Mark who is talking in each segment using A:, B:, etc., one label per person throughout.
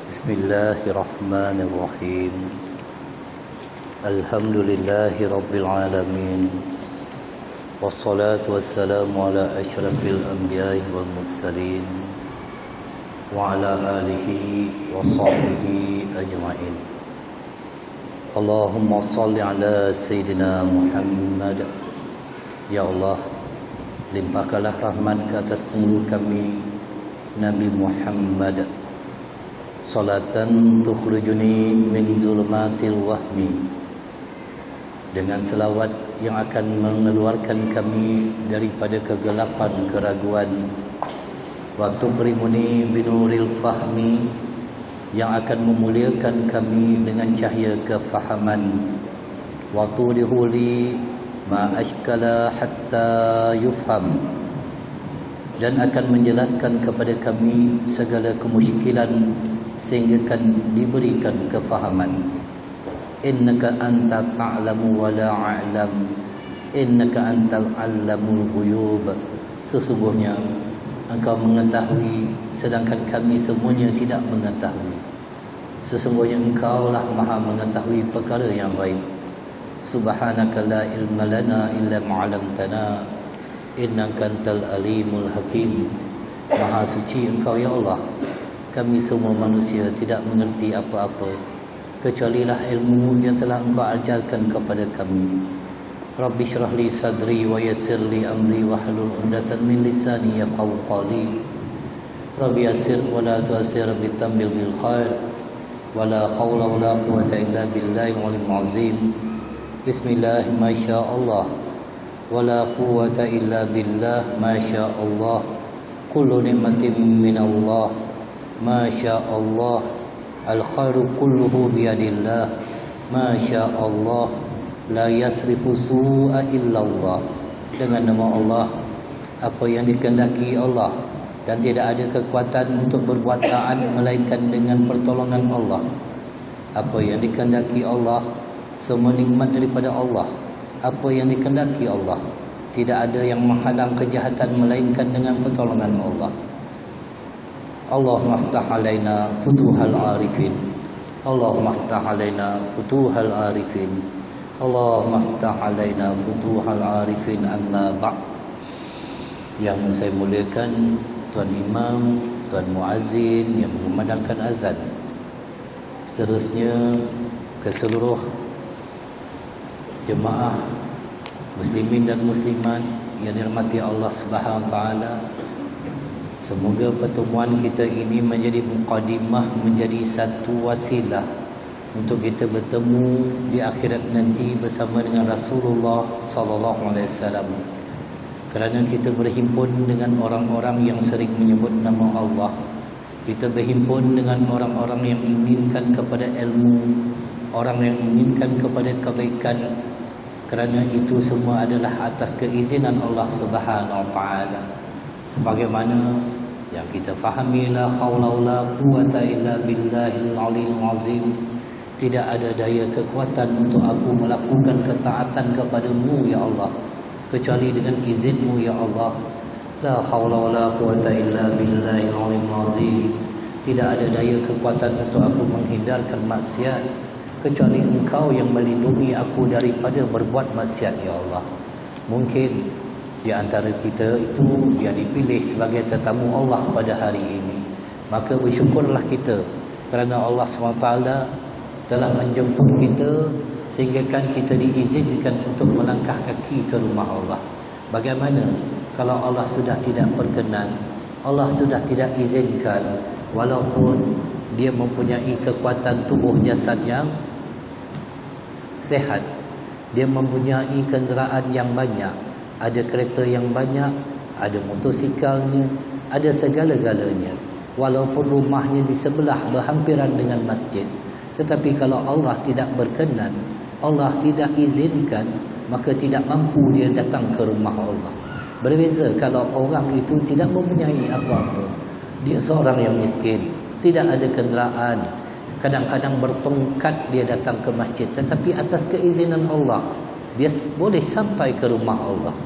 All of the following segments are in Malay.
A: Bismillahirrahmanirrahim. Alhamdulillahirabbil alamin. Wassalatu wassalamu ala asyrafil anbiya'i wal mursalin wa ala alihi wa sahbihi ajma'in. Allahumma salli ala sayyidina Muhammad. Ya Allah, limpahkanlah rahmat ke atas pengguru kami Nabi Muhammad. Salatan tukhrijuni min zulmatil wahmi, dengan selawat yang akan mengeluarkan kami daripada kegelapan keraguan. Wa tukhrimuni binuril fahmi, yang akan memuliakan kami dengan cahaya kefahaman. Wa tudhuli ma ashkala hatta yufham, dan akan menjelaskan kepada kami segala kemusykilan sehingga kan diberikan kefahaman. Innaka anta ta'lamu wa la a'lam, innaka antal 'allamul ghuyub. Sesungguhnya engkau mengetahui sedangkan kami semuanya tidak mengetahui. Sesungguhnya engkau lah maha mengetahui perkara yang gaib. Subhanaka la ilma lana illa ma 'allamtana, innaka antal alimul hakim. Maha suci engkau ya Allah, kami semua manusia tidak mengerti apa-apa kecualilah ilmu yang telah engkau ajarkan kepada kami. Rabbi syrah li sadri wa yassir li amri wahlul 'uqdatam min lisani yafqahu qawli. Rabbi yassir wa la tu'assir bitambil bil khair wa la haula wa la quwwata illa billahi al-'aliyyil 'azim. Bismillah ma syaa Allah wa la quwwata illa billah ma syaa Allah. Kullu ni'matin min Allah ma syaa Allah. Al-khairu kulluhu biyadillah ma syaa Allah. La yasrifu su'a illallah. Dengan nama Allah, apa yang dikehendaki Allah, dan tidak ada kekuatan untuk berbuat taat melainkan dengan pertolongan Allah. Apa yang dikehendaki Allah, semua nikmat daripada Allah. Apa yang dikehendaki Allah, tidak ada yang menghalang kejahatan melainkan dengan pertolongan Allah. Allahumma aftah alaina futuhal arifin. Allahumma aftah alaina futuhal arifin. Allahumma aftah alaina futuhal arifin. Amma ba'd. Yang saya muliakan Tuan Imam, Tuan Muazzin yang mengumandangkan azan, seterusnya ke seluruh jemaah muslimin dan muslimat yang dirahmati Allah Subhanahu wa taala. Semoga pertemuan kita ini menjadi muqaddimah, menjadi satu wasilah untuk kita bertemu di akhirat nanti bersama dengan Rasulullah sallallahu alaihi wasallam. Kerana kita berhimpun dengan orang-orang yang sering menyebut nama Allah. Kita berhimpun dengan orang-orang yang menginginkan kepada ilmu, orang yang menginginkan kepada kebaikan. Kerana itu semua adalah atas keizinan Allah Subhanahu wa taala. Sebagaimana yang kita fahami, la haula wala quwwata illa billahil 'aliyyil 'azim. Tidak ada daya kekuatan untuk aku melakukan ketaatan kepadamu ya Allah kecuali dengan izinmu ya Allah. La haula wala quwwata illa billahil 'aliyyil 'azim. Tidak ada daya kekuatan untuk aku menghindarkan maksiat kecuali engkau yang melindungi aku daripada berbuat maksiat ya Allah. Mungkin di antara kita itu yang dipilih sebagai tetamu Allah pada hari ini, maka bersyukurlah kita kerana Allah SWT telah menjemput kita sehingga kan kita diizinkan untuk melangkah kaki ke rumah Allah. Bagaimana kalau Allah sudah tidak berkenan, Allah sudah tidak izinkan, walaupun dia mempunyai kekuatan tubuh jasad yang sehat, dia mempunyai kenderaan yang banyak, ada kereta yang banyak, ada motosikalnya, ada segala-galanya. Walaupun rumahnya di sebelah berhampiran dengan masjid, tetapi kalau Allah tidak berkenan, Allah tidak izinkan, maka tidak mampu dia datang ke rumah Allah. Berbeza kalau orang itu tidak mempunyai apa-apa, dia seorang yang miskin, tidak ada kenderaan, kadang-kadang bertongkat dia datang ke masjid, tetapi atas keizinan Allah dia boleh sampai ke rumah Allah.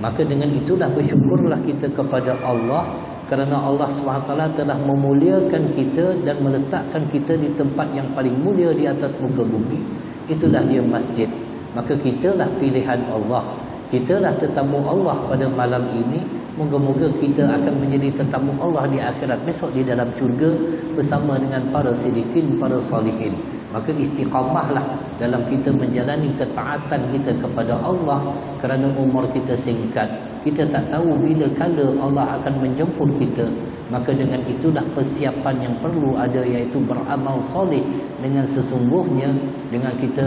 A: Maka dengan itulah bersyukurlah kita kepada Allah kerana Allah SWT telah memuliakan kita dan meletakkan kita di tempat yang paling mulia di atas muka bumi. Itulah dia masjid. Maka kitalah pilihan Allah, kitalah tetamu Allah pada malam ini. Moga-moga kita akan menjadi tetamu Allah di akhirat besok di dalam syurga bersama dengan para sidiqin, para salihin. Maka istiqamahlah dalam kita menjalani ketaatan kita kepada Allah, kerana umur kita singkat. Kita tak tahu bila kala Allah akan menjemput kita. Maka dengan itulah persiapan yang perlu ada, iaitu beramal soleh dengan sesungguhnya, dengan kita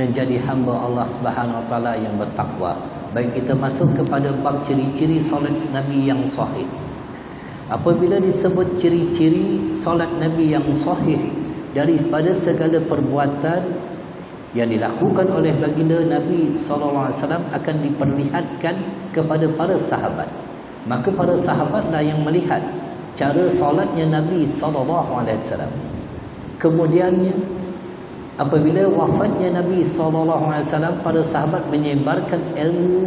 A: menjadi hamba Allah Subhanahu Wa Taala yang bertakwa. Baik, kita masuk kepada bab ciri-ciri solat Nabi yang sahih. Apabila disebut ciri-ciri solat Nabi yang sahih, daripada segala perbuatan yang dilakukan oleh baginda Nabi SAW akan diperlihatkan kepada para sahabat. Maka para sahabatlah yang melihat cara solatnya Nabi SAW. Kemudiannya, apabila wafatnya Nabi SAW, para sahabat menyebarkan ilmu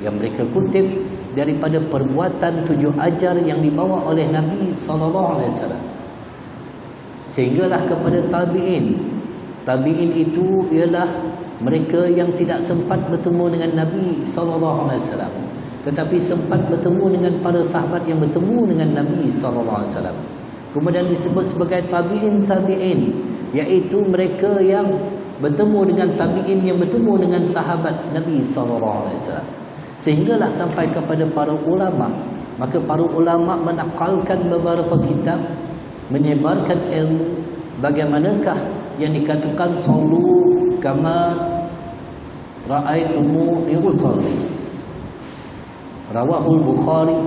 A: yang mereka kutip daripada perbuatan 7 ajar yang dibawa oleh Nabi SAW. Sehinggalah kepada tabi'in. Tabi'in itu ialah mereka yang tidak sempat bertemu dengan Nabi SAW, tetapi sempat bertemu dengan para sahabat yang bertemu dengan Nabi SAW. Kemudian disebut sebagai tabi'in, iaitu mereka yang bertemu dengan tabi'in yang bertemu dengan sahabat Nabi SAW. Sehinggalah sampai kepada para ulama. Maka para ulama menakalkan beberapa kitab, menyebarkan ilmu. Bagaimanakah yang dikatakan sallu kama ra'aitumuni usalli. Rawahul Bukhari,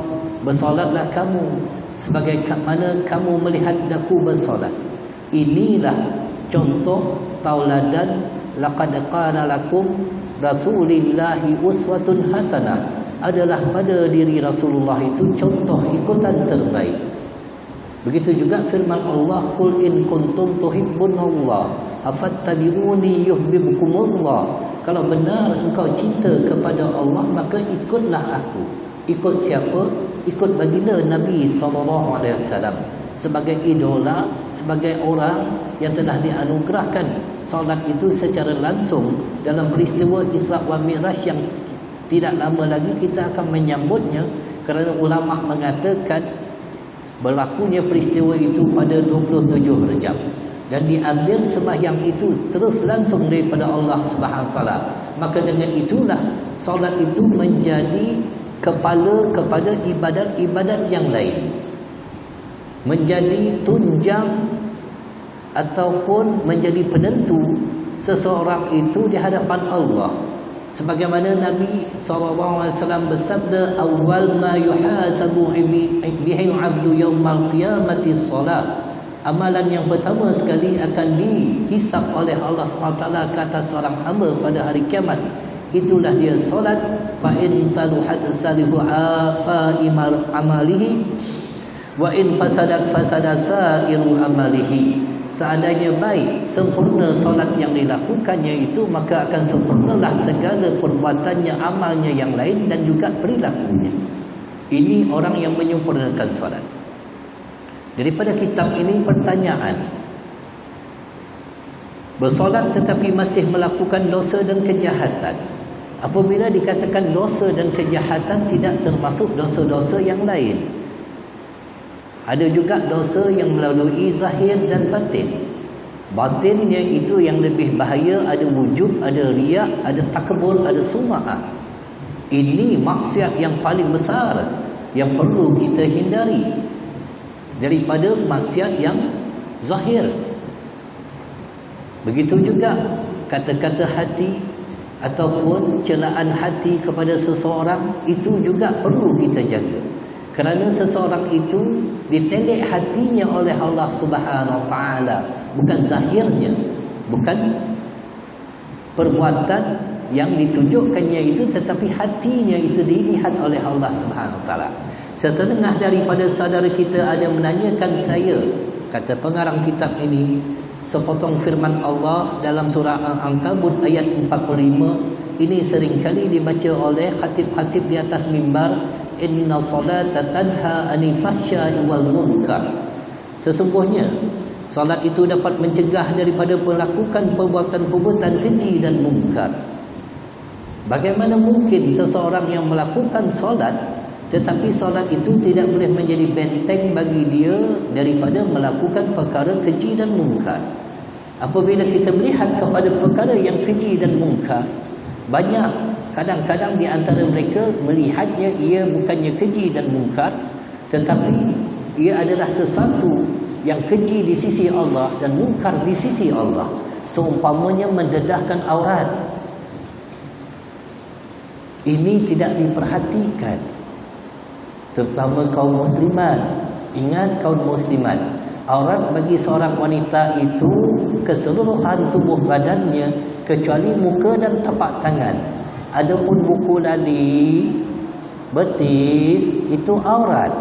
A: bersolatlah kamu sebagai mana kamu melihat aku bersolat. Inilah contoh tauladan, laqad qala lakum rasulillahi uswatun hasanah, adalah pada diri Rasulullah itu contoh ikutan terbaik. Begitu juga firman Allah, qul in kuntum tuhibbunallah fattabi'uni yuhibbukumullah. Kalau benar engkau cinta kepada Allah, maka ikutlah aku. Ikut siapa? Ikut baginda Nabi SAW sebagai idola, sebagai orang yang telah dianugerahkan solat itu secara langsung dalam peristiwa Isra wa Mi'raj yang tidak lama lagi kita akan menyambutnya, kerana ulama mengatakan berlakunya peristiwa itu pada 27 Rejab dan diambil sembahyang itu terus langsung daripada Allah Subhanahu Taala. Maka dengan itulah solat itu menjadi kepala kepada ibadat-ibadat yang lain, menjadi tunjang ataupun menjadi penentu seseorang itu di hadapan Allah. Sebagaimana Nabi SAW bersabda, awal ma yuhasabu bihil abdu yawmal qiyamati salat. Amalan yang pertama sekali akan dihisap oleh Allah SWT ke atas seorang hamba pada hari kiamat, itulah dia solat. Fa in saluhat salihu sa'imar amalihi wa in fasadat fasada sa'iru amalihi. Seandainya baik, sempurna solat yang dilakukannya itu, maka akan sempurnalah segala perbuatannya, amalnya yang lain dan juga perilakunya. Ini orang yang menyempurnakan solat. Daripada kitab ini pertanyaan, bersolat tetapi masih melakukan dosa dan kejahatan. Apabila dikatakan dosa dan kejahatan, tidak termasuk dosa-dosa yang lain. Ada juga dosa yang melalui zahir dan batin. Batinnya itu yang lebih bahaya, ada wujub, ada riak, ada takabur, ada sum'ah. Ini maksiat yang paling besar yang perlu kita hindari daripada maksiat yang zahir. Begitu juga kata-kata hati ataupun celaan hati kepada seseorang, itu juga perlu kita jaga. Kerana seseorang itu ditelik hatinya oleh Allah Subhanahu Wa Taala, bukan zahirnya, bukan perbuatan yang ditunjukkannya itu, tetapi hatinya itu dilihat oleh Allah Subhanahu Wa Taala. Setengah daripada saudara kita ada menanyakan saya, kata pengarang kitab ini, sepotong firman Allah dalam surah Al-Ankabut ayat 45. Ini seringkali dibaca oleh khatib-khatib di atas mimbar. Inna salata tanha 'anil fahsya'i wal munkar. Sesungguhnya salat itu dapat mencegah daripada melakukan perbuatan-perbuatan keji dan mungkar. Bagaimana mungkin seseorang yang melakukan solat tetapi solat itu tidak boleh menjadi benteng bagi dia daripada melakukan perkara keji dan mungkar? Apabila kita melihat kepada perkara yang keji dan mungkar, banyak kadang-kadang di antara mereka melihatnya ia bukannya keji dan mungkar, tetapi ia adalah sesuatu yang keji di sisi Allah dan mungkar di sisi Allah. Seumpamanya mendedahkan aurat. Ini tidak diperhatikan, terutama kaum muslimat. Ingat kaum muslimat, aurat bagi seorang wanita itu keseluruhan tubuh badannya kecuali muka dan tapak tangan. Adapun buku lali, betis, itu aurat.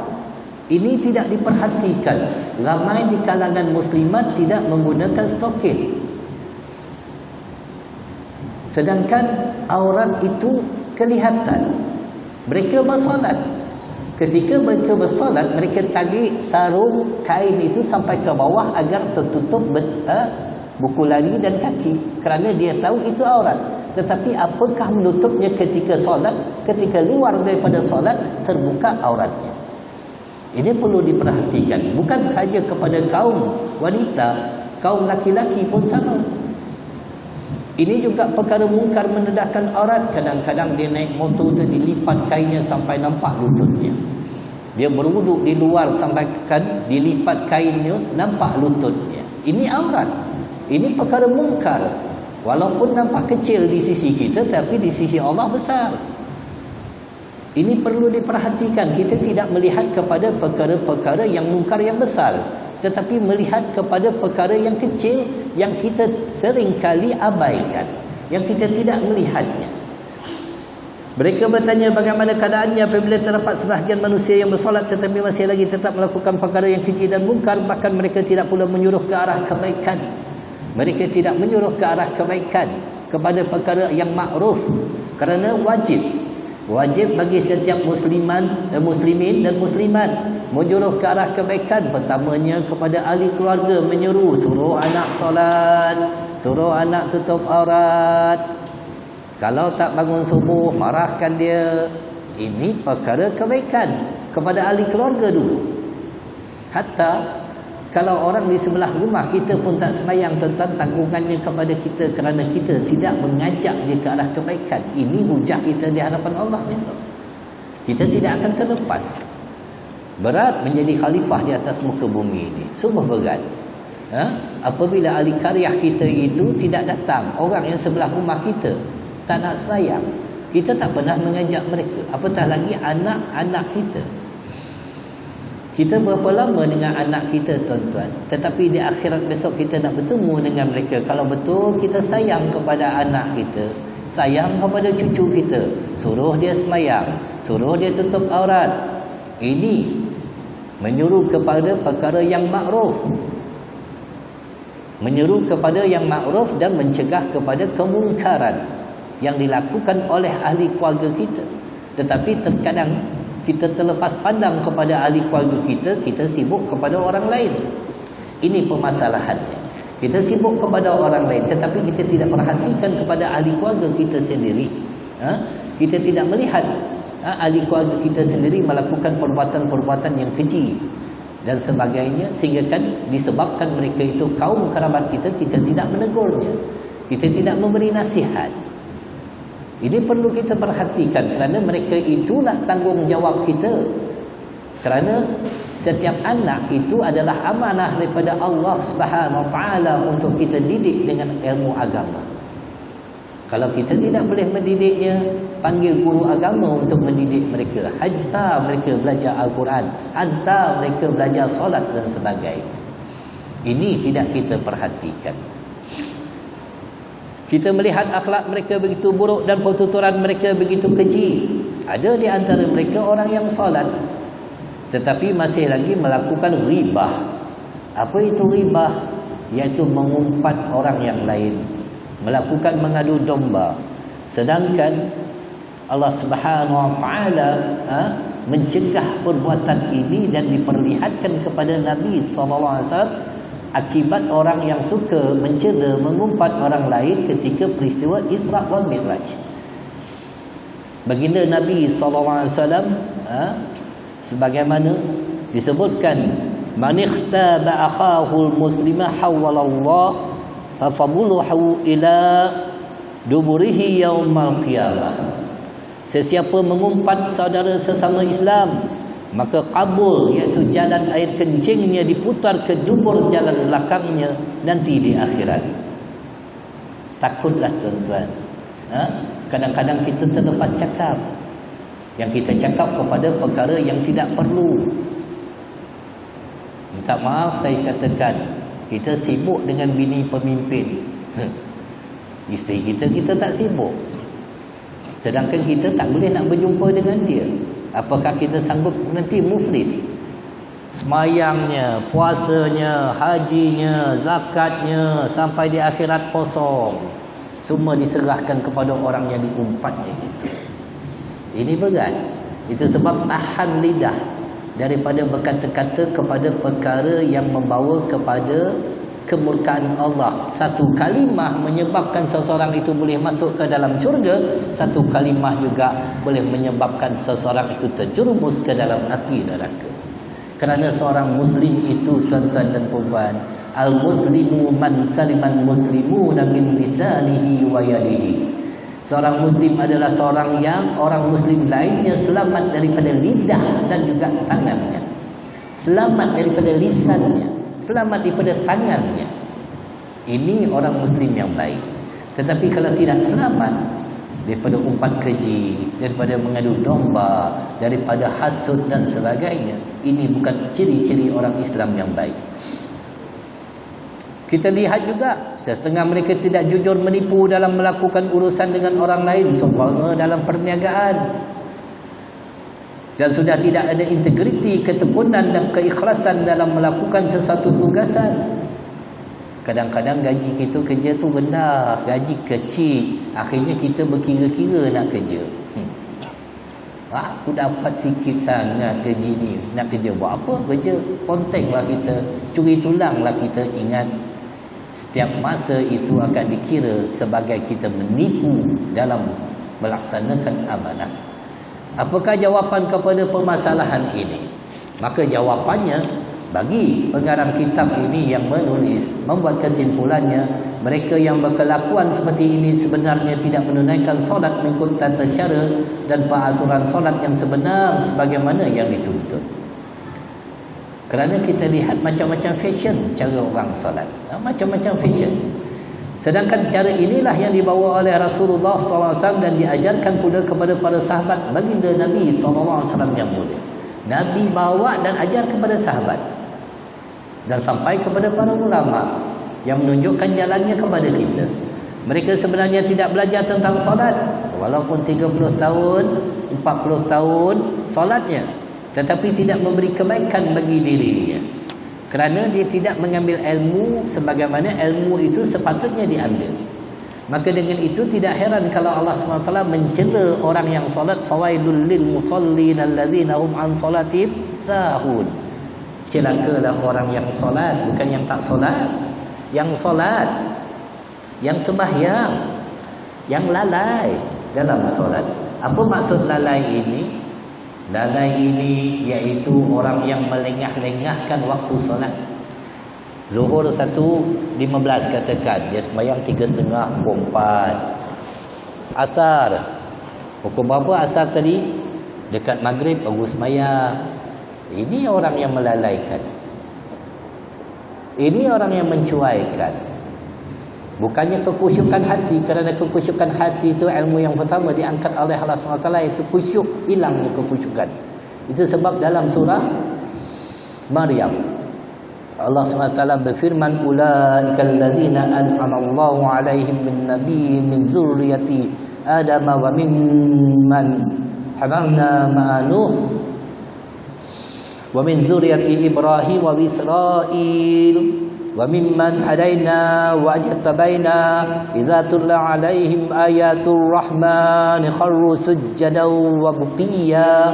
A: Ini tidak diperhatikan. Ramai di kalangan muslimat tidak menggunakan stokit. Sedangkan aurat itu kelihatan. Mereka bersolat. Ketika mereka bersolat, mereka tarik sarung kain itu sampai ke bawah agar tertutup buku lari dan kaki, kerana dia tahu itu aurat. Tetapi apakah menutupnya ketika solat? Ketika luar daripada solat, terbuka auratnya. Ini perlu diperhatikan. Bukan sahaja kepada kaum wanita, kaum laki-laki pun sama. Ini juga perkara mungkar, mendedahkan aurat. Kadang-kadang dia naik motor tu, dilipat kainnya sampai nampak lututnya. Dia berwuduk di luar sampai dilipat kainnya, nampak lututnya. Ini aurat. Ini perkara mungkar. Walaupun nampak kecil di sisi kita, tapi di sisi Allah besar. Ini perlu diperhatikan. Kita tidak melihat kepada perkara-perkara yang mungkar yang besar, tetapi melihat kepada perkara yang kecil yang kita seringkali abaikan, yang kita tidak melihatnya. Mereka bertanya bagaimana keadaannya apabila terdapat sebahagian manusia yang bersolat tetapi masih lagi tetap melakukan perkara yang keji dan mungkar. Bahkan mereka tidak pula menyuruh ke arah kebaikan. Mereka tidak menyuruh ke arah kebaikan, kepada perkara yang makruf. Kerana wajib bagi setiap muslimin dan muslimat menyuruh ke arah kebaikan. Pertamanya kepada ahli keluarga, menyuruh, suruh anak solat, suruh anak tutup aurat. Kalau tak bangun subuh, marahkan dia. Ini perkara kebaikan kepada ahli keluarga dulu. Hatta kalau orang di sebelah rumah kita pun tak sembahyang, tentang tanggungannya kepada kita kerana kita tidak mengajak dia ke arah kebaikan. Ini hujah kita di hadapan Allah besok. Kita tidak akan terlepas. Berat menjadi khalifah di atas muka bumi ini. Sungguh berat. Apabila ahli karyah kita itu tidak datang, orang yang sebelah rumah kita tak nak sembahyang, kita tak pernah mengajak mereka, apatah lagi anak-anak kita. Kita berapa lama dengan anak kita, tuan-tuan, tetapi di akhirat besok kita nak bertemu dengan mereka. Kalau betul kita sayang kepada anak kita, sayang kepada cucu kita, suruh dia sembahyang, suruh dia tutup aurat. Ini menyuruh kepada perkara yang makruf, menyeru kepada yang makruf dan mencegah kepada kemungkaran yang dilakukan oleh ahli keluarga kita. Tetapi terkadang kita terlepas pandang kepada ahli keluarga kita, kita sibuk kepada orang lain. Ini permasalahannya. Kita sibuk kepada orang lain, tetapi kita tidak perhatikan kepada ahli keluarga kita sendiri. Kita tidak melihat ahli keluarga kita sendiri melakukan perbuatan-perbuatan yang keji dan sebagainya, sehingga kan disebabkan mereka itu kaum kerabat kita, kita tidak menegurnya, kita tidak memberi nasihat. Ini perlu kita perhatikan, kerana mereka itulah tanggungjawab kita. Kerana setiap anak itu adalah amanah daripada Allah Subhanahu Wa Taala untuk kita didik dengan ilmu agama. Kalau kita tidak boleh mendidiknya, panggil guru agama untuk mendidik mereka. Hantar mereka belajar Al-Quran, hantar mereka belajar solat dan sebagainya. Ini tidak kita perhatikan. Kita melihat akhlak mereka begitu buruk dan pertuturan mereka begitu keji. Ada di antara mereka orang yang solat tetapi masih lagi melakukan ribah. Apa itu ribah? iaitu mengumpat orang yang lain, melakukan mengadu domba. Sedangkan Allah Subhanahu wa taala mencegah perbuatan ini dan diperlihatkan kepada Nabi sallallahu alaihi wasallam akibat orang yang suka mencela, mengumpat orang lain ketika peristiwa Isra wal Mi'raj. Baginda Nabi sallallahu alaihi wasallam sebagaimana disebutkan, man ikhtaba akhahu al-muslima hawwalallah fafabuluhu ila duburihi yaumal qiyamah. Sesiapa mengumpat saudara sesama Islam, maka kabul, iaitu jalan air kencingnya diputar ke dubur jalan belakangnya nanti di akhirat. Takutlah tuan-tuan. Kadang-kadang kita terlepas cakap. Yang kita cakap kepada perkara yang tidak perlu. Minta maaf saya katakan, kita sibuk dengan bini pemimpin. Isteri kita tak sibuk. Sedangkan kita tak boleh nak berjumpa dengan dia. Apakah kita sanggup nanti muflis? Semayangnya, puasanya, hajinya, zakatnya, sampai di akhirat kosong. Semua diserahkan kepada orang yang diumpatnya itu. Ini berat. Itu sebab tahan lidah daripada berkata-kata kepada perkara yang membawa kepada kemurkaan Allah. Satu kalimah menyebabkan seseorang itu boleh masuk ke dalam syurga, satu kalimah juga boleh menyebabkan seseorang itu terjerumus ke dalam api neraka. Kerana seorang muslim itu, tuan-tuan dan puan, al-muslimu man saliman muslimuna min lisanihi wa yadihi. Seorang muslim adalah seorang yang orang muslim lainnya selamat daripada lidah dan juga tangannya, selamat daripada lisannya, selamat daripada tangannya. Ini orang muslim yang baik. Tetapi kalau tidak selamat daripada umpat keji, daripada mengadu domba, daripada hasud dan sebagainya, ini bukan ciri-ciri orang Islam yang baik. Kita lihat juga setengah mereka tidak jujur menipu dalam melakukan urusan dengan orang lain, seumpama dalam perniagaan, dan sudah tidak ada integriti, ketekunan dan keikhlasan dalam melakukan sesuatu tugasan. Kadang-kadang gaji kita kerja tu rendah, gaji kecil, akhirnya kita berkira-kira nak kerja. Aku dapat sikit sangat gaji ni, nak kerja buat apa? Kerja pontenglah kita, curi tulanglah kita. Ingat, setiap masa itu akan dikira sebagai kita menipu dalam melaksanakan amanah. Apakah jawapan kepada permasalahan ini? Maka jawapannya, bagi pengarang kitab ini yang menulis, membuat kesimpulannya, mereka yang berkelakuan seperti ini sebenarnya tidak menunaikan solat mengikut tata cara dan peraturan solat yang sebenar sebagaimana yang dituntut. Kerana kita lihat macam-macam fashion cara orang solat, macam-macam fashion. Sedangkan cara inilah yang dibawa oleh Rasulullah SAW dan diajarkan pula kepada para sahabat baginda Nabi SAW yang mulia. Nabi bawa dan ajar kepada sahabat dan sampai kepada para ulama yang menunjukkan jalannya kepada kita. Mereka sebenarnya tidak belajar tentang solat, walaupun 30 tahun, 40 tahun solatnya, tetapi tidak memberi kebaikan bagi dirinya, kerana dia tidak mengambil ilmu sebagaimana ilmu itu sepatutnya diambil. Maka dengan itu tidak heran kalau Allah SWT mencela orang yang solat, fawailul lil musallin alladzina hum an salatihim sahun. Celakalah orang yang solat, bukan yang tak solat. Yang solat, yang sembahyang, yang lalai dalam solat. Apa maksud lalai ini? Lalai ini iaitu orang yang melengah-lengahkan waktu solat. Zuhur 1:15 katakan, dia sembahyang 3:30, pukul 4. Asar, pukul berapa asar tadi? Dekat maghrib baru sembahyang. Ini orang yang melalaikan. Ini orang yang mencuaikan. Bukannya kekhusyukan hati, kerana kekhusyukan hati itu ilmu yang pertama diangkat oleh Allah SWT, itu khusyuk, hilangnya kekhusyukan. Itu sebab dalam surah Maryam Allah SWT berfirman, ulaikal ladzina an'ama Allahu 'alaihim min nabiyyin min dzurriyyati Adam wa mimman hamalna ma'a Nuh wa min dzurriyyati Ibrahim wa Israil wa mimman hadaina wa ajtabaina idza tulla alaihim ayatul rahman kharru sujjadan wa buqiya.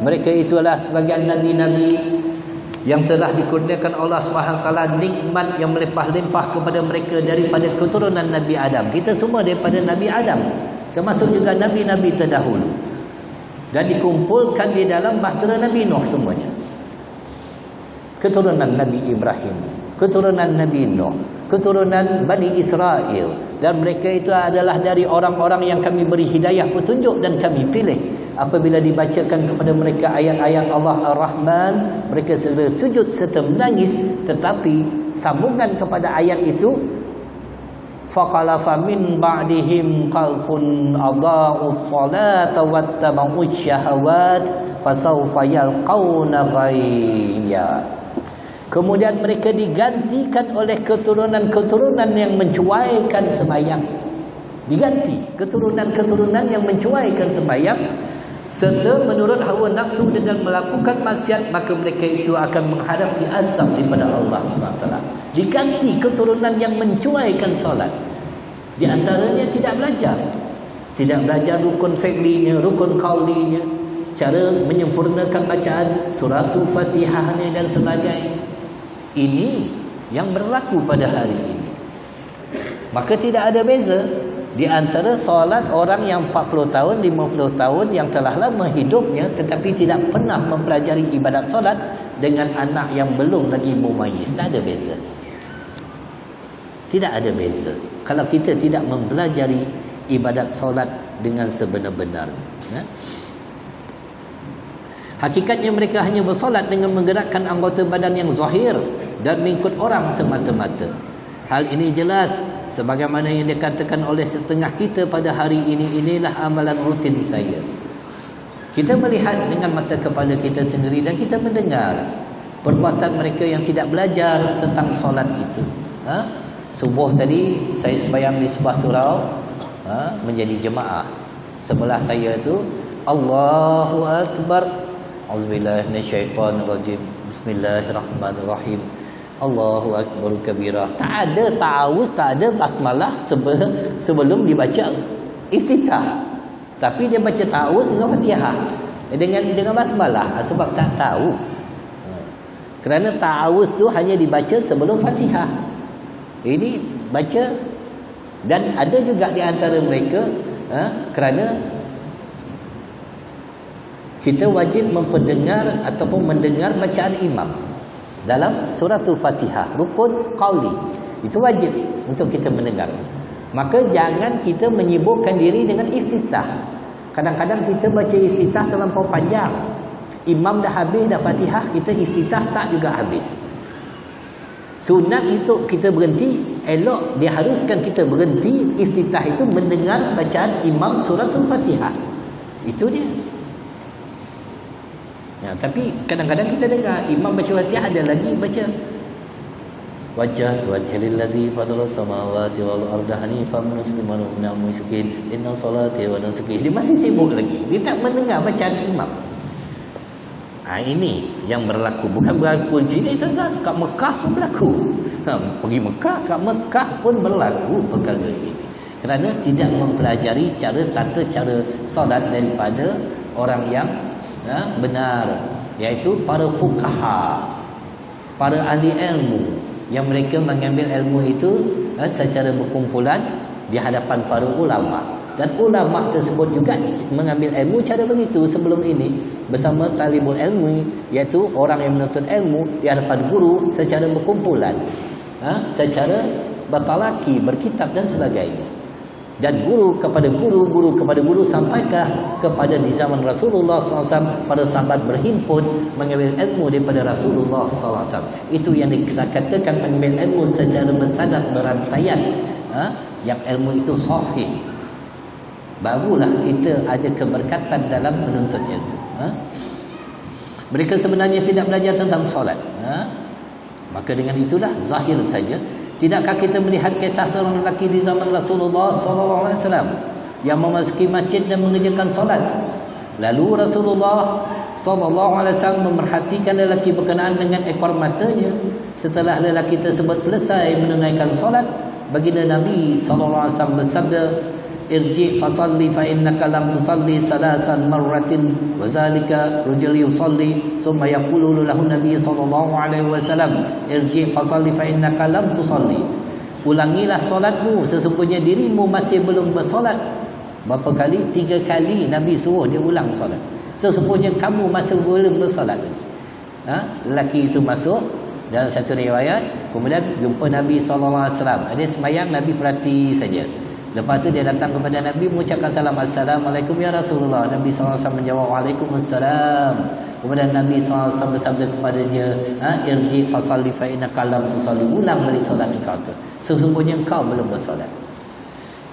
A: Mereka itulah sebagian nabi-nabi yang telah dikurniakan Allah SWT nikmat yang melimpah-limpah kepada mereka daripada keturunan Nabi Adam. Kita semua daripada Nabi Adam, termasuk juga nabi-nabi terdahulu, dan dikumpulkan di dalam bahtera Nabi Nuh semuanya. Keturunan Nabi Ibrahim, keturunan Nabi Nuh, keturunan Bani Israel, dan mereka itu adalah dari orang-orang yang kami beri hidayah petunjuk dan kami pilih. Apabila dibacakan kepada mereka ayat-ayat Allah Ar-Rahman, mereka segera sujud serta menangis. Tetapi sambungan kepada ayat itu, faqalafa min ba'dihim khalfun adaa'us salata wattaba'us syahawat fasawfa yalqawna ghayya. Kemudian mereka digantikan oleh keturunan-keturunan yang mencuaikan sembahyang. Diganti keturunan-keturunan yang mencuaikan sembahyang serta menurut hawa nafsu dengan melakukan maksiat, maka mereka itu akan menghadapi azab daripada Allah SWT. Diganti keturunan yang mencuaikan solat. Di antaranya tidak belajar rukun fi'linya, rukun qaulinya, cara menyempurnakan bacaan suratul Fatihahnya dan sebagainya. Ini yang berlaku pada hari ini. Maka tidak ada beza di antara solat orang yang 40 tahun, 50 tahun yang telah lama hidupnya tetapi tidak pernah mempelajari ibadat solat dengan anak yang belum lagi mumayyiz. Tak ada beza. Tidak ada beza kalau kita tidak mempelajari ibadat solat dengan sebenar-benar. Hakikatnya mereka hanya bersolat dengan menggerakkan anggota badan yang zahir dan mengikut orang semata-mata. Hal ini jelas sebagaimana yang dikatakan oleh setengah kita pada hari ini, inilah amalan rutin saya. Kita melihat dengan mata kepala kita sendiri dan kita mendengar perbuatan mereka yang tidak belajar tentang solat itu. Subuh tadi saya sembahyang di sebuah surau, menjadi jemaah. Sebelah saya tu Allahu Akbar, auzubillahi minasyaitonirrajim, bismillahirrahmanirrahim, Allahu Akbar kabira. Tak ada ta'awuz, tak ada basmalah sebelum dibaca iftitah. Tapi dia baca ta'awuz dengan Fatihah, dengan basmalah, sebab tak tahu. Kerana ta'awuz tu hanya dibaca sebelum Fatihah. Ini baca, dan ada juga di antara mereka kerana kita wajib memperdengar ataupun mendengar bacaan imam dalam suratul Fatihah, rukun qauli. Itu wajib untuk kita mendengar. Maka jangan kita menyibukkan diri dengan iftitah. Kadang-kadang kita baca iftitah terlampau panjang. Imam dah habis dah Fatihah, kita iftitah tak juga habis. Sunat itu kita berhenti, elok diharuskan kita berhenti iftitah itu mendengar bacaan imam suratul Fatihah. Itu dia. Tapi kadang-kadang kita dengar imam baca Fatihah, ada lagi baca wajjahtu wajhi lillazi fatara samawati wal arda hanifan musliman wa minal musyrikin inna salati wa nusuki. Dia masih sibuk lagi, dia tak mendengar bacaan imam. Ini yang berlaku, bukan berlaku di sini tuan-tuan, kat Mekah pun berlaku. Pergi Mekah, kat Mekah pun berlaku perkara ini. Kerana tidak mempelajari tata cara solat daripada orang yang benar, iaitu para fuqaha, para ahli ilmu, yang mereka mengambil ilmu itu secara berkumpulan di hadapan para ulama. Dan ulama tersebut juga mengambil ilmu cara begitu sebelum ini bersama talibul ilmu, iaitu orang yang menuntut ilmu di hadapan guru secara berkumpulan, secara bertalaki, berkitab dan sebagainya. Dan guru kepada guru, guru kepada guru, sampaikah kepada di zaman Rasulullah SAW para sahabat berhimpun mengambil ilmu daripada Rasulullah SAW. Itu yang dikatakan mengambil ilmu secara bersanad berantaian, yang ilmu itu sahih. Barulah kita ada keberkatan dalam menuntut ilmu. Mereka sebenarnya tidak belajar tentang solat. Maka dengan itulah zahir saja. Tidakkah kita melihat kisah seorang lelaki di zaman Rasulullah SAW yang memasuki masjid dan mengerjakan solat? Lalu Rasulullah SAW memerhatikan lelaki berkenaan dengan ekor matanya. Setelah lelaki tersebut selesai menunaikan solat, baginda Nabi SAW bersabda, irji fasalli fa innaka lam tusalli salasan marratin wa zalika rajul yusalli summa yaqulu lahu Nabi SAW, irji fasalli fa innaka lam tusalli. Ulangilah solatmu, sesungguhnya dirimu masih belum bersolat. Berapa kali? 3 kali Nabi suruh dia ulang solat. Sesungguhnya kamu masih belum bersolat lagi. Lelaki itu masuk dalam satu riwayat, kemudian jumpa Nabi SAW. Dia semayang, Nabi perhati saja. Lepas tu dia datang kepada Nabi mengucapkan salam, Assalamualaikum ya Rasulullah. Nabi SAW menjawab, Waalaikumsalam. Kemudian Nabi SAW bersabda kepadanya, irji fasalli fa innaka lam tusalli. Ulang balik solat engkau tu, sesungguhnya engkau belum bersolat.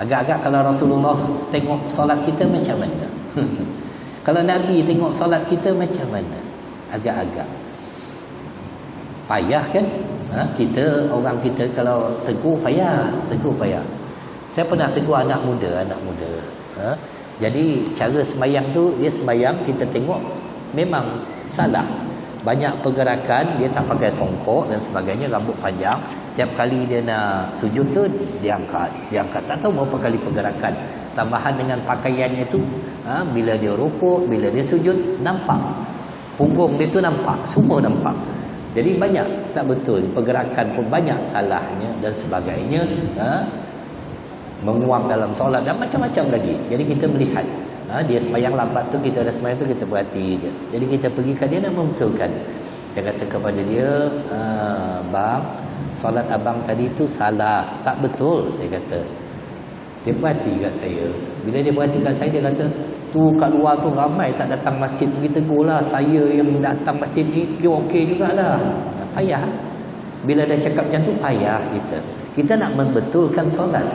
A: Agak-agak kalau Rasulullah tengok solat kita macam mana? Kalau Nabi tengok solat kita macam mana? Agak-agak payah kan? Orang kita kalau tegur payah. Saya pernah tegur anak muda. Jadi cara sembahyang tu, dia sembahyang kita tengok memang salah. Banyak pergerakan, dia tak pakai songkok dan sebagainya, rambut panjang. Tiap kali dia nak sujud tu dia angkat. Tak tahu berapa kali pergerakan. Tambahan dengan pakaiannya tu, bila dia rukuk, bila dia sujud, nampak punggung dia tu, nampak, semua nampak. Jadi banyak tak betul, pergerakan pun banyak salahnya dan sebagainya. Menguang dalam solat dan macam-macam lagi. Jadi kita melihat dia sembahyang lambat tu, kita ada sembahyang tu, kita perhati je. Jadi kita pergi ke dia nak membetulkan. Saya kata kepada dia, bang, solat abang tadi tu salah, tak betul. Saya kata. Dia perhati kat saya. Bila dia perhati kat saya, dia kata, tu kat luar tu ramai tak datang masjid, pergi tegur lah. Saya yang datang masjid ni, dia okey jugalah. Payah. Bila dia cakap macam tu, payah kita nak membetulkan solat.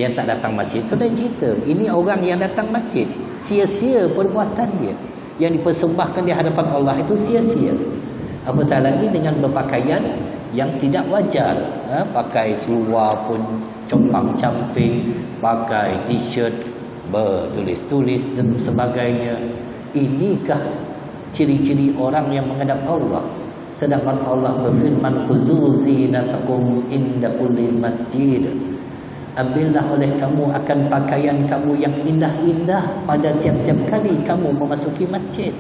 A: Yang tak datang masjid tu lain cerita. Ini orang yang datang masjid, sia-sia perbuatan dia. Yang dipersembahkan di hadapan Allah itu sia-sia. Apatah lagi dengan berpakaian yang tidak wajar. Pakai seluar pun compang-camping, pakai t-shirt bertulis-tulis dan sebagainya. Inikah ciri-ciri orang yang menghadap Allah? Sedangkan Allah berfirman, khuzu zinatakum inda kulli masjid. Ambillah oleh kamu akan pakaian kamu yang indah-indah pada tiap-tiap kali kamu memasuki masjid.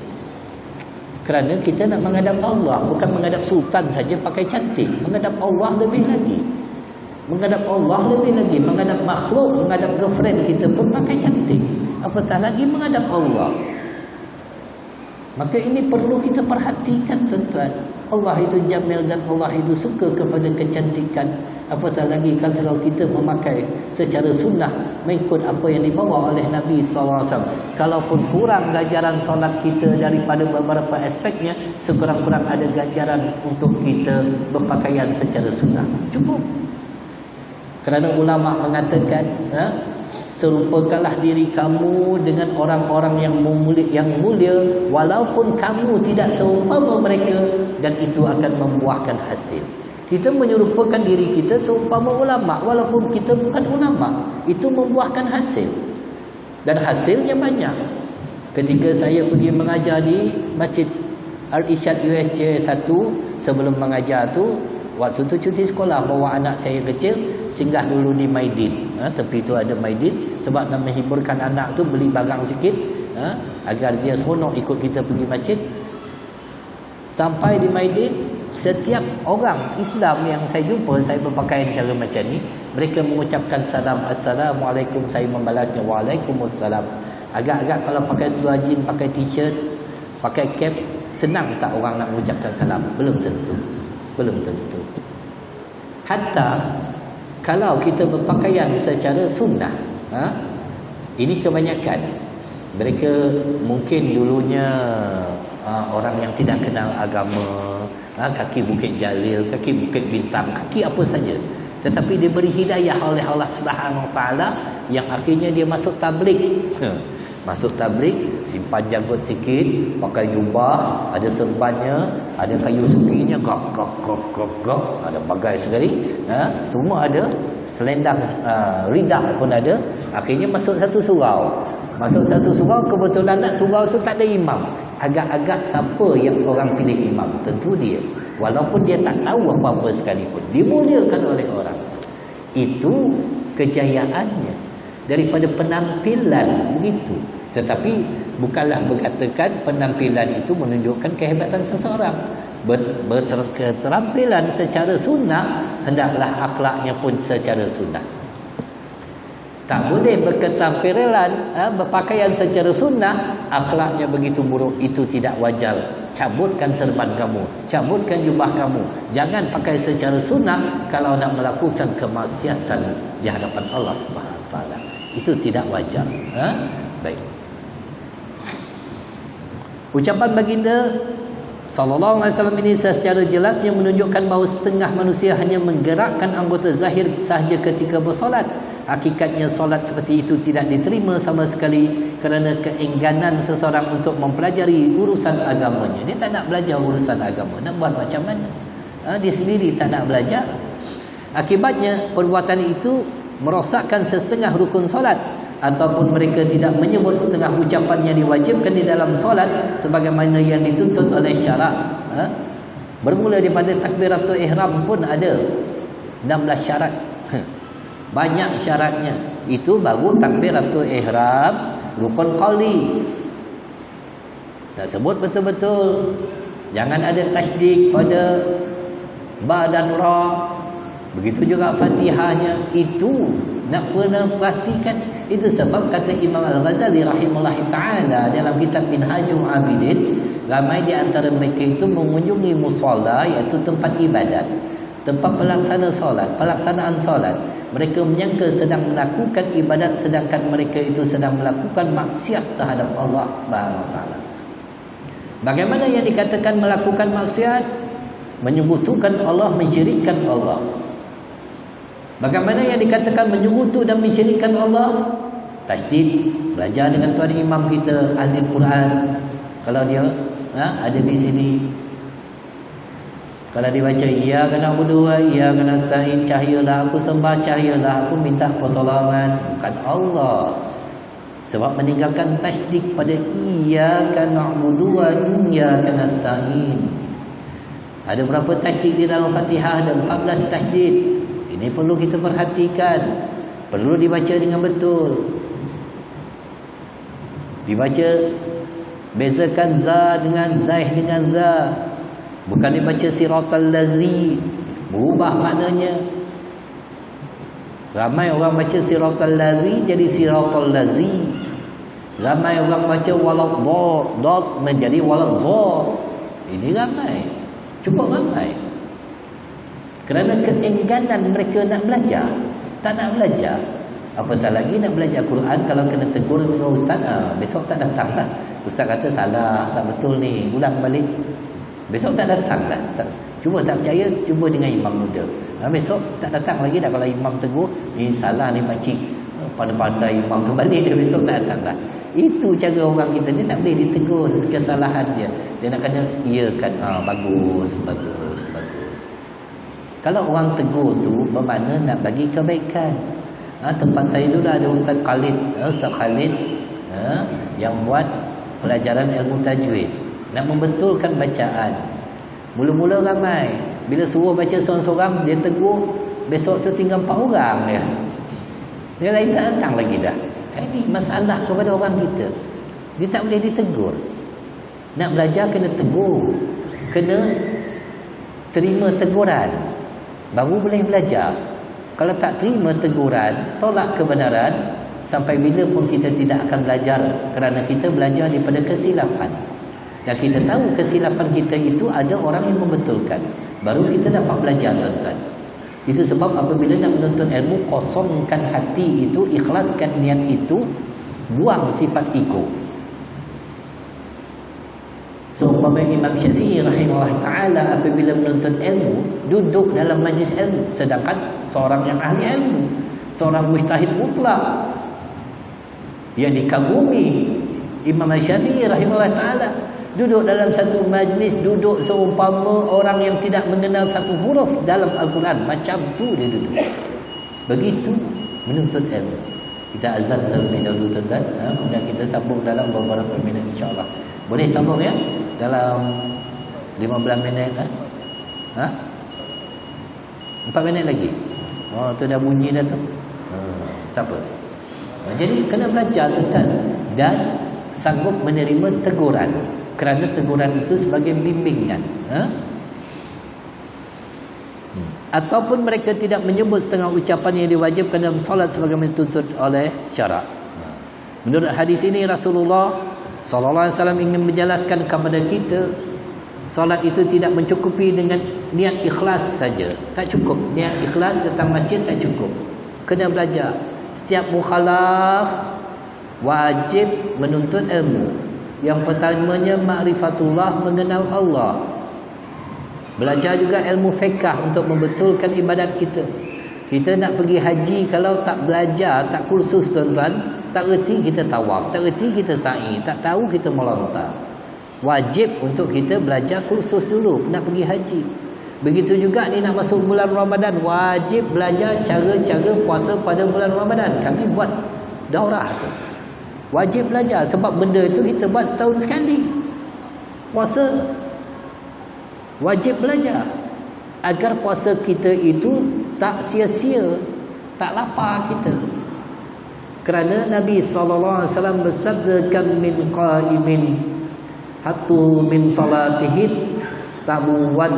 A: Kerana kita nak menghadap Allah, bukan menghadap sultan saja pakai cantik. Menghadap Allah lebih lagi. Menghadap Allah lebih lagi. Menghadap makhluk, menghadap girlfriend kita pun pakai cantik. Apatah lagi menghadap Allah. Maka ini perlu kita perhatikan, tuan-tuan. Allah itu jamil dan Allah itu suka kepada kecantikan. Apatah lagi kalau kita memakai secara sunnah, mengikut apa yang dibawa oleh Nabi SAW. Kalaupun kurang ganjaran solat kita daripada beberapa aspeknya, sekurang-kurang ada ganjaran untuk kita berpakaian secara sunnah. Cukup. Kerana ulama mengatakan, serupakanlah diri kamu dengan orang-orang yang mulia, walaupun kamu tidak seumpama mereka, dan itu akan membuahkan hasil. Kita menyerupakan diri kita seumpama ulama, walaupun kita bukan ulama, itu membuahkan hasil. Dan hasilnya banyak. Ketika saya pergi mengajar di Masjid Al-Irsyad USJ 1, sebelum mengajar tu, waktu tu cuti sekolah, bawa anak saya kecil singgah dulu di Maidin. Tepi tu ada Maidin, sebab nak menghiburkan anak tu, beli barang sikit agar dia seronok ikut kita pergi masjid. Sampai di Maidin, setiap orang Islam yang saya jumpa, saya berpakaian cara macam ni, mereka mengucapkan salam, Assalamualaikum, saya membalasnya Waalaikumsalam. Agak-agak kalau pakai seluar jeans, pakai t-shirt, pakai cap, senang tak orang nak mengucapkan salam? Belum tentu. Hatta kalau kita berpakaian secara sunnah, ini kebanyakan mereka mungkin dulunya orang yang tidak kenal agama, kaki Bukit Jalil, kaki Bukit Bintang, kaki apa saja, tetapi diberi hidayah oleh Allah Subhanahu Wa Taala yang akhirnya dia masuk tabligh. Masuk tabligh, simpan janggut sikit, pakai jubah, ada serbannya, ada kayu sukinya, gok, ada bagai sekali, semua ada, selendang, ridah pun ada. Akhirnya masuk satu surau. Kebetulan nak surau tu tak ada imam. Agak-agak siapa yang orang pilih imam? Tentu dia. Walaupun dia tak tahu apa-apa sekalipun, dimuliakan oleh orang. Itu kejayaannya daripada penampilan begitu. Tetapi bukanlah berkatakan penampilan itu menunjukkan kehebatan seseorang. Berketerampilan secara sunnah, hendaklah akhlaknya pun secara sunnah. Tak boleh berketerampilan, berpakaian secara sunnah, akhlaknya begitu buruk, itu tidak wajar. Cabutkan serban kamu, cabutkan jubah kamu. Jangan pakai secara sunnah kalau nak melakukan kemaksiatan di hadapan Allah Subhanahu Wa Taala. Itu tidak wajar. Baik. Ucapan baginda sallallahu alaihi wasallam ini secara jelasnya menunjukkan bahawa setengah manusia hanya menggerakkan anggota zahir sahaja ketika bersolat. Hakikatnya solat seperti itu tidak diterima sama sekali kerana keengganan seseorang untuk mempelajari urusan agamanya. Dia tak nak belajar urusan agama. Nak buat macam mana? Dia sendiri tak nak belajar. Akibatnya perbuatan itu merosakkan setengah rukun solat, ataupun mereka tidak menyebut setengah ucapan yang diwajibkan di dalam solat sebagaimana yang dituntut oleh syarak. Bermula daripada takbiratul ihram pun ada 16 syarat. Banyak syaratnya. Itu baru takbiratul ihram, rukun qauli. Tak sebut betul-betul. Jangan ada tasdid pada ba dan ra. Begitu juga Fatihahnya. Itu nak pernah perhatikan. Itu sebab kata Imam Al-Ghazali rahimahullah ta'ala dalam kitab Minhajul Abidin, ramai di antara mereka itu mengunjungi musalla, iaitu tempat ibadat, tempat pelaksanaan solat. Mereka menyangka sedang melakukan ibadat, sedangkan mereka itu sedang melakukan maksiat terhadap Allah Subhanahu Wa Taala. Bagaimana yang dikatakan melakukan maksiat? Menyekutukan Allah, mensyirikkan Allah. Bagaimana yang dikatakan menyekutu dan mensyirikkan Allah? Tasdid, belajar dengan tuan imam kita ahli Quran. Kalau dia ada di sini, kalau dia baca iyyaka na'budu wa iyyaka nasta'in, cahayalah aku sembah, cahayalah aku minta pertolongan, bukan Allah. Sebab meninggalkan tasdid pada iyyaka na'budu wa iyyaka nasta'in. Ada berapa tasdid di dalam Fatihah? Ada 14 tasdid. Ini perlu kita perhatikan. Perlu dibaca dengan betul. Dibaca, bezakan za dengan zaih dengan za. Bukan dibaca siratal lazi, berubah maknanya. Ramai orang baca siratal lazi jadi siratal lazi. Ramai orang baca waladh menjadi waladh. Ini ramai. Cukup ramai. Kerana keengganan mereka nak belajar, tak nak belajar. Apatah lagi nak belajar Quran, kalau kena tegur dengan ustaz, besok tak datang lah. Ustaz kata salah, tak betul ni, ulang balik. Besok tak datang lah. Cuba tak percaya, cuba dengan imam muda. Besok tak datang lagi dah. Kalau imam tegur, ni salah ni makcik, pandai-pandai imam tu balik, dia besok tak datang lah. Itu cara orang kita ni, tak boleh ditegur kesalahan dia. Dia nak kena iakan, bagus. Kalau orang tegur tu bermakna nak bagi kebaikan. Tempat saya dulu ada Ustaz Khalid, yang buat pelajaran ilmu tajwid, nak membetulkan bacaan. Mula-mula ramai, bila suruh baca seorang-seorang, dia tegur, besok tu tinggal 4 orang ya. Dia lain tak datang lagi dah. Ini masalah kepada orang kita. Dia tak boleh ditegur. Nak belajar kena tegur, kena terima teguran, baru boleh belajar. Kalau tak terima teguran, tolak kebenaran, sampai bila pun kita tidak akan belajar, kerana kita belajar daripada kesilapan. Dan kita tahu kesilapan kita itu ada orang yang membetulkan, baru kita dapat belajar, tuan-tuan. Itu sebab apabila nak menuntut ilmu, kosongkan hati itu, ikhlaskan niat itu, buang sifat ego. Seumpama Imam Syafi'i rahimahullah ta'ala apabila menuntut ilmu, duduk dalam majlis ilmu, sedangkan seorang yang ahli ilmu, seorang mujtahid mutlak, yang dikagumi Imam Syafi'i rahimahullah ta'ala. Duduk dalam satu majlis, duduk seumpama orang yang tidak mengenal satu huruf dalam Al-Quran. Macam tu dia duduk. Begitu menuntut ilmu. Kita azan terlebih dahulu tuan-tuan, kemudian kita sambung dalam beberapa minit insya-Allah. Boleh sambung ya? Dalam 15 minit 4 minit lagi. Oh, tu dah bunyi dah tu. Tak apa. Jadi kena belajar tuan-tuan dan sanggup menerima teguran, kerana teguran itu sebagai bimbingan. Ataupun mereka tidak menyebut setengah ucapan yang diwajibkan dalam solat sebagaimana dituntut oleh syarak. Menurut hadis ini Rasulullah sallallahu alaihi wasallam ingin menjelaskan kepada kita, solat itu tidak mencukupi dengan niat ikhlas saja. Tak cukup niat ikhlas datang masjid, tak cukup. Kena belajar. Setiap mukhalaf wajib menuntut ilmu. Yang pertamanya ma'rifatullah, mengenal Allah. Belajar juga ilmu fiqh untuk membetulkan ibadat kita. Kita nak pergi haji, kalau tak belajar, tak kursus tuan-tuan, tak erti kita tawaf, tak erti kita sa'i, tak tahu kita melontar. Wajib untuk kita belajar kursus dulu nak pergi haji. Begitu juga ni nak masuk bulan Ramadan, wajib belajar cara-cara puasa pada bulan Ramadan. Kami buat daurah tu. Wajib belajar sebab benda itu kita buat setahun sekali. Puasa wajib belajar agar puasa kita itu tak sia-sia, tak lapar kita. Kerana Nabi SAW bersabda, kam min qa'imin hatu min salatihi tamuwan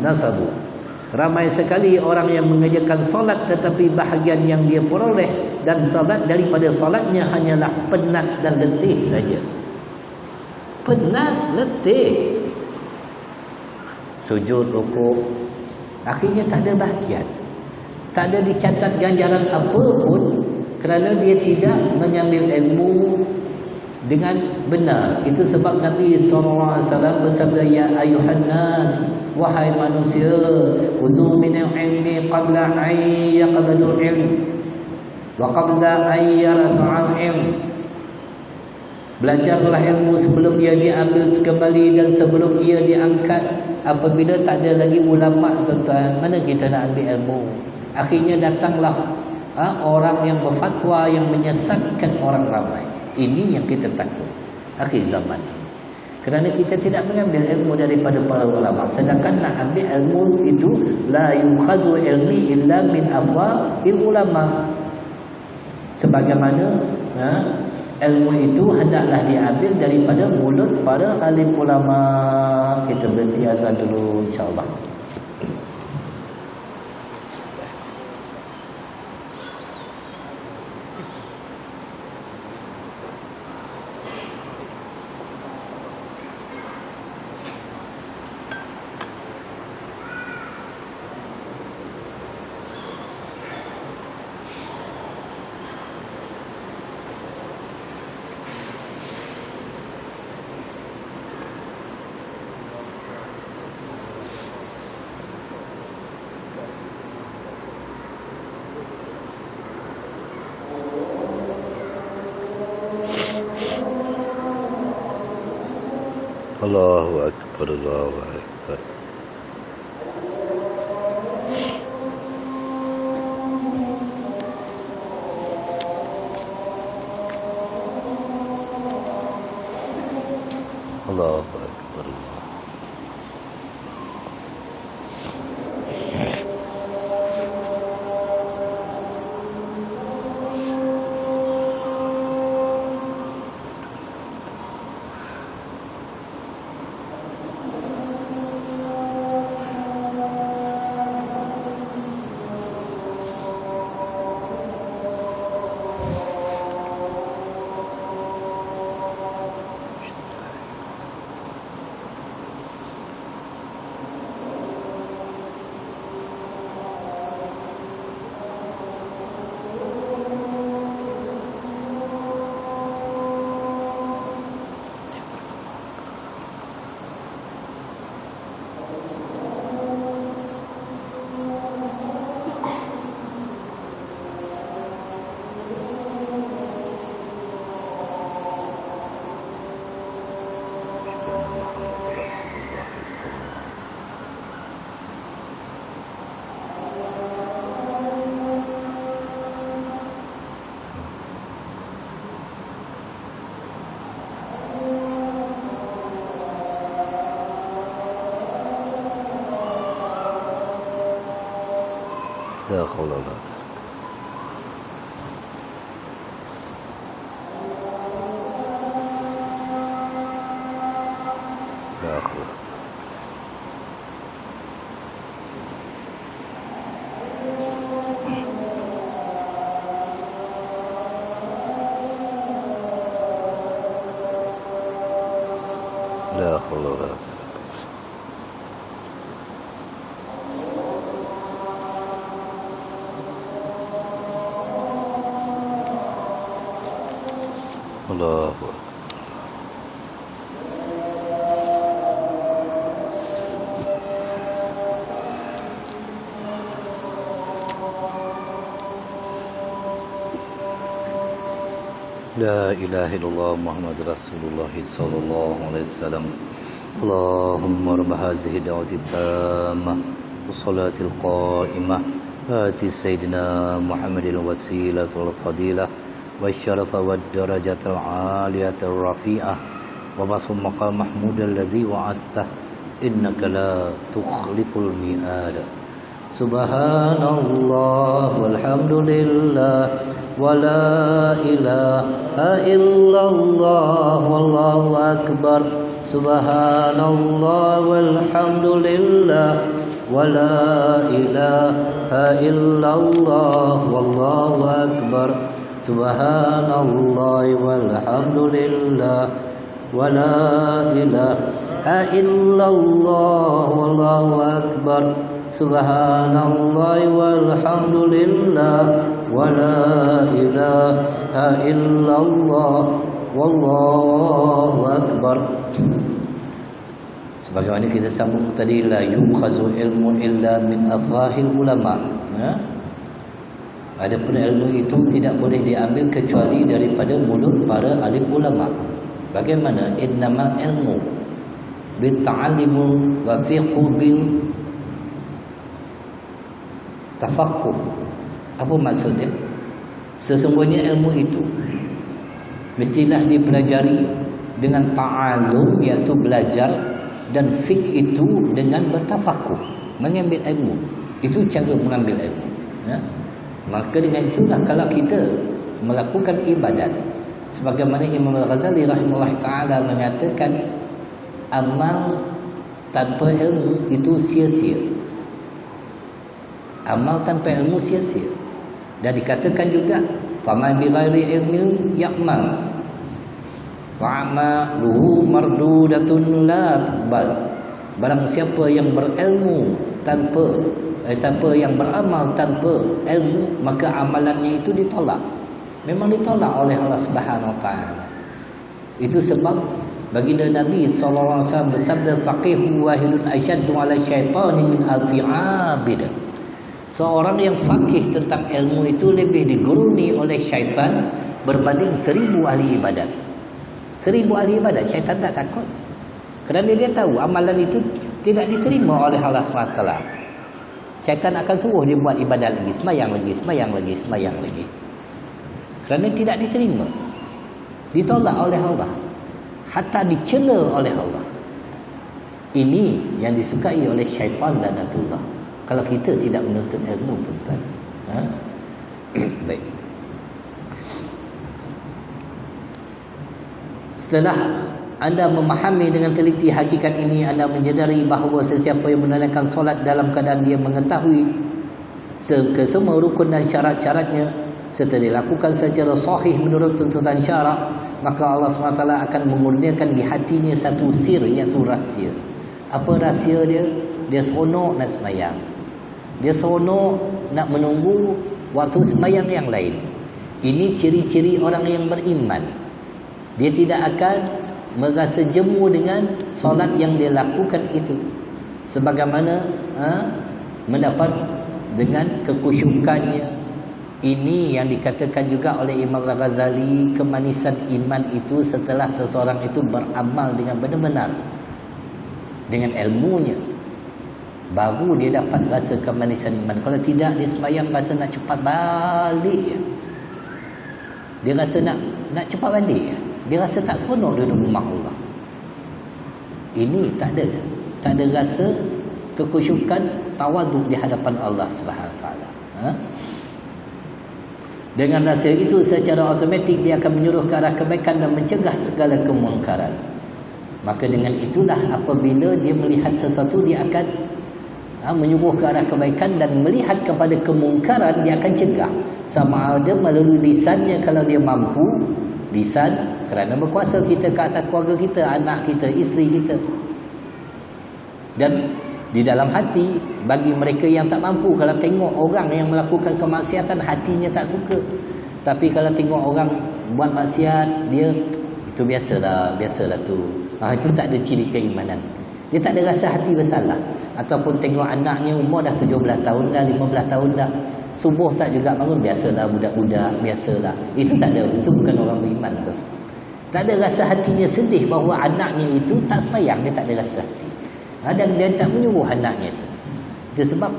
A: nasabu. Ramai sekali orang yang mengerjakan solat tetapi bahagian yang dia peroleh dan solat daripada solatnya hanyalah penat dan letih saja. Penat, letih, sujud, rukuk, akhirnya tak ada bahagian, tak ada dicatat ganjaran apa pun, kerana dia tidak mengambil ilmu dengan benar. Itu sebab Nabi SAW bersabda, ya ayuhan nas, wahai manusia, uzu minal ilmi qabla an yaqbadul ilm wa qabla an yarfa'al ilm. Belajarlah ilmu sebelum ia diambil kembali dan sebelum ia diangkat. Apabila tak ada lagi ulama tuan-tuan, mana kita nak ambil ilmu? Akhirnya datanglah orang yang berfatwa yang menyesatkan orang ramai. Ini yang kita takut akhir zaman ini. Kerana kita tidak mengambil ilmu daripada para ulama. Sedangkan nak ambil ilmu itu, la yukhazu ilmi illa min abwa'il ulama. Sebagaimana ilmu itu hendaklah diambil daripada mulut para alim ulama. Kita berhenti azan dulu insya-Allah. Allahu Akbar, Allahu Akbar. Allahu Akbar. La haula wala quwwata. La haula. La haula wala quwwata. Allahu Akbar. La ilaha illallah Muhammad Rasulullah sallallahu alaihi wasallam. Allahumma rabb hadhihi da'wati tammah wassalatil qa'imah ati sayyidina Muhammadil wasilatul fadilah والشرف والدرجة العالية الرفيعة وبصر مقام محمود الذي وعدته إنك لا تخلف الميعاد سبحان الله والحمد لله ولا إله إلا الله والله أكبر سبحان الله والحمد لله ولا إله إلا الله والله أكبر سبحان الله والحمد لله ولا إله إلا الله والله أكبر سبحان الله والحمد لله ولا إله إلا الله والله أكبر. Sebagaimana kita sambung tadi, la yukhadhu ilmu illa min afwahil ulama. Adapun ilmu itu tidak boleh diambil kecuali daripada mulut para alim ulama. Bagaimana? Innama ilmu bitta'allimu wa fiqhu bil tafaqquh. Apa maksudnya? Sesungguhnya ilmu itu mestilah dipelajari dengan ta'allum, iaitu belajar, dan fiqh itu dengan bertafaqquh, mengambil ilmu. Itu cara mengambil ilmu, ya? Maka dengan itulah kalau kita melakukan ibadat, sebagaimana Imam Al-Ghazali rahimahullah ta'ala mengatakan, amal tanpa ilmu itu sia-sia. Amal tanpa ilmu sia-sia. Dan dikatakan juga, faman bi ghairi ilmin ya'mal fa'amaluhu mardudatun la tuqbal. Barang siapa yang berilmu tanpa yang beramal tanpa ilmu, maka amalannya itu ditolak. Memang ditolak oleh Allah Subhanahu wa taala. Itu sebab baginda Nabi sallallahu alaihi wasallam bersabda, faqihu wahidun asyaddu 'ala syaitani min alfi 'abid. Seorang yang faqih tentang ilmu itu lebih diguruni oleh syaitan berbanding 1000 ahli ibadat. 1000 ahli ibadat syaitan tak takut. Kerana dia tahu amalan itu tidak diterima oleh Allah SWT. Syaitan akan suruh dia buat ibadat lagi, semayang lagi. Kerana tidak diterima, ditolak oleh Allah, hatta dicela oleh Allah. Ini yang disukai oleh syaitan lanatullah kalau kita tidak menuntut ilmu, tuan-tuan. Baik. Setelah anda memahami dengan teliti hakikat ini, anda menyedari bahawa sesiapa yang menunaikan solat dalam keadaan dia mengetahui semua rukun dan syarat-syaratnya serta dilakukan secara sahih menurut tuntutan syarak, maka Allah SWT akan mengurniakan di hatinya satu sir, iaitu rahsia. Apa rahsia dia? Dia seronok nak semayang. Dia seronok nak menunggu waktu semayang yang lain. Ini ciri-ciri orang yang beriman. Dia tidak akan merasa jemu dengan solat yang dia lakukan itu, sebagaimana mendapat dengan kekusyukannya. Ini yang dikatakan juga oleh Imam Al-Ghazali, kemanisan iman itu setelah seseorang itu beramal dengan benar-benar dengan ilmunya, baru dia dapat rasa kemanisan iman. Kalau tidak, dia sembahyang rasa nak cepat balik, dia rasa nak cepat balik, dia rasa tak seronok duduk rumah Allah. Ini tak ada rasa kekusyukan, tawaduk di hadapan Allah Subhanahu Wa Taala. Ha? Dengan rasa itu secara automatik dia akan menyuruh ke arah kebaikan dan mencegah segala kemungkaran. Maka dengan itulah apabila dia melihat sesuatu, dia akan menyuruh ke arah kebaikan, dan melihat kepada kemungkaran dia akan cegah. Sama ada melalui lisannya kalau dia mampu, lisan kerana berkuasa kita ke atas keluarga kita, anak kita, isteri kita. Dan di dalam hati, bagi mereka yang tak mampu, kalau tengok orang yang melakukan kemaksiatan, hatinya tak suka. Tapi kalau tengok orang buat maksiat, dia itu biasalah tu. Itu tak ada ciri keimanan. Dia tak ada rasa hati bersalah. Ataupun tengok anaknya umur dah 17 tahun dah, 15 tahun dah, subuh tak juga bangun, biasalah budak-budak, biasalah. Itu tak ada, itu bukan orang beriman tu. Tak ada rasa hatinya sedih bahawa anaknya itu tak sembahyang, dia tak ada rasa hati. Dan dia tak menyuruh anaknya itu. Itu sebab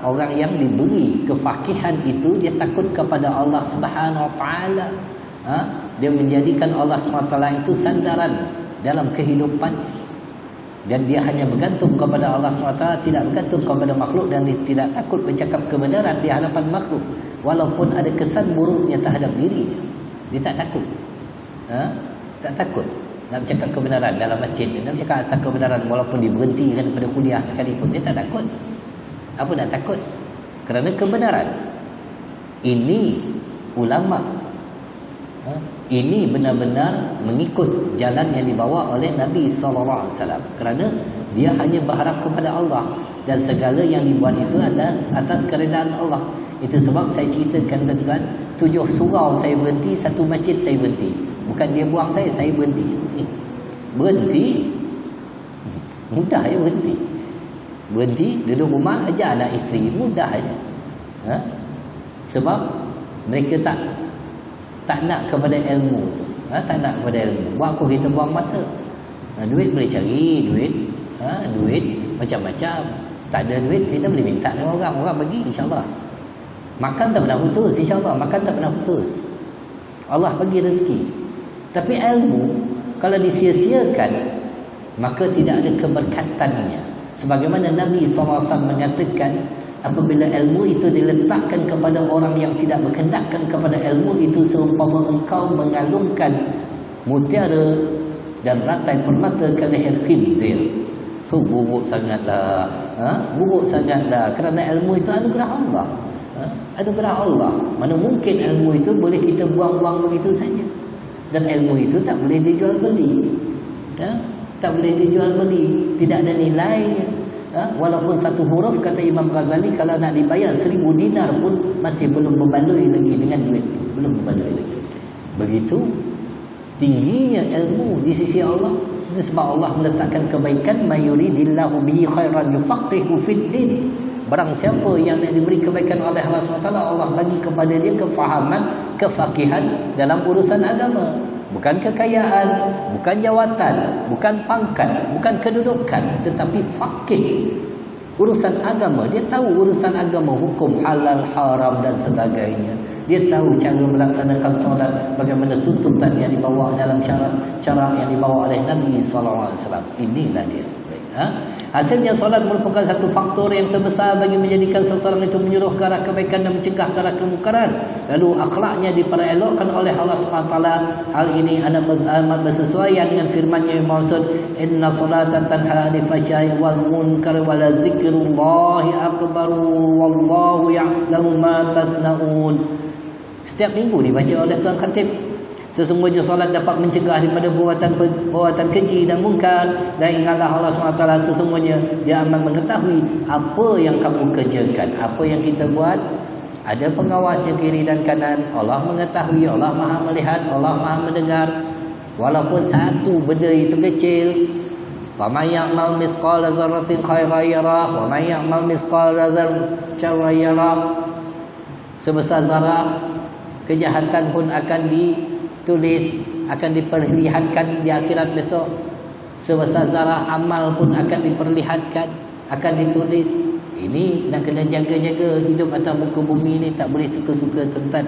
A: orang yang diberi kefakihan itu, dia takut kepada Allah Subhanahu Wa Taala. Dia menjadikan Allah Subhanahu Wa Taala itu sandaran dalam kehidupan, dan dia hanya bergantung kepada Allah SWT, tidak bergantung kepada makhluk, dan dia tidak takut bercakap kebenaran di hadapan makhluk walaupun ada kesan buruknya terhadap dirinya. Dia tak takut. Tak takut nak bercakap kebenaran dalam masjid. Dia nak bercakap atas kebenaran walaupun dia berhentikan daripada kuliah sekalipun, dia tak takut. Apa nak takut? Kerana kebenaran. Ini ulama, ini benar-benar mengikut jalan yang dibawa oleh Nabi SAW, kerana dia hanya berharap kepada Allah, dan segala yang dibuat itu ada atas keredaan Allah. Itu sebab saya ceritakan tuan-tuan, 7 surau saya berhenti, 1 masjid saya berhenti. Bukan dia buang saya berhenti. Berhenti mudah je, berhenti duduk rumah aja anak isteri, mudah aja. Sebab mereka tak nak kepada ilmu tu. Tak nak kepada ilmu. Buat apa kita buang masa? Duit boleh cari, duit macam-macam. Tak ada duit, kita boleh minta dengan orang bagi, insya-Allah. Makan tak pernah putus, insya-Allah. Makan tak pernah putus. Allah bagi rezeki. Tapi ilmu kalau disia-siakan, maka tidak ada keberkatannya. Sebagaimana Nabi SAW menyatakan, apabila ilmu itu diletakkan kepada orang yang tidak berkendakkan kepada ilmu itu, seumpama engkau mengalungkan mutiara dan ratai permata ke leher khinzir. Buruk sangatlah. Buruk sangatlah. Kerana ilmu itu anugerah Allah. Anugerah Allah. Mana mungkin ilmu itu boleh kita buang-buang begitu saja. Dan ilmu itu tak boleh dijual beli. Tak boleh dijual beli. Tidak ada nilainya. Walaupun 1 huruf, kata Imam Ghazali, kalau nak dibayar 1000 dinar pun masih belum berbaloi lagi dengan duit itu. Belum berbaloi lagi. Begitu tingginya ilmu di sisi Allah. Itu sebab Allah meletakkan kebaikan, mayuridillahu bihi khairan yufaqihu fid din. Barang siapa yang diberi kebaikan oleh Allah SWT, Allah bagi kepada dia kefahaman, kefakihan dalam urusan agama. Bukan kekayaan, bukan jawatan, bukan pangkat, bukan kedudukan, tetapi fakih. Urusan agama, dia tahu urusan agama, hukum halal, haram dan sebagainya. Dia tahu cara melaksanakan solat, bagaimana tuntutan yang dibawa dalam syarak yang dibawa oleh Nabi SAW. Inilah dia. Hasilnya solat merupakan satu faktor yang terbesar bagi menjadikan seseorang itu menyuruh ke arah kebaikan dan mencegah ke arah kemungkaran. Lalu akhlaknya diperelokkan oleh Allah SWT. Hal ini amat bersesuaian dengan firman-Nya yang maksud, inna salata tanha 'anil fahsya'i wal munkar wa la dzikrullahi akbar wallahu ya'lamu ma tasna'un. Setiap minggu dibaca oleh Tuan Khatib. Sesungguhnya solat dapat mencegah daripada perbuatan keji dan mungkar, dan ingatlah Allah SWT, sesungguhnya Dia amat mengetahui apa yang kamu kerjakan, apa yang kita buat. Ada pengawasnya kiri dan kanan. Allah mengetahui, Allah Maha melihat, Allah Maha mendengar. Walaupun satu benda itu kecil, wa may ya'mal mithqala dzarratin khairan yarah wa may ya'mal mithqala dzarratin syarran yarah. Sebesar zarah kejahatan pun akan ditulis, akan diperlihatkan di akhirat besok. Sebesar zarah amal pun akan diperlihatkan, akan ditulis. Ini nak kena jaga-jaga hidup atas muka bumi ni, tak boleh suka-suka tuan-tuan.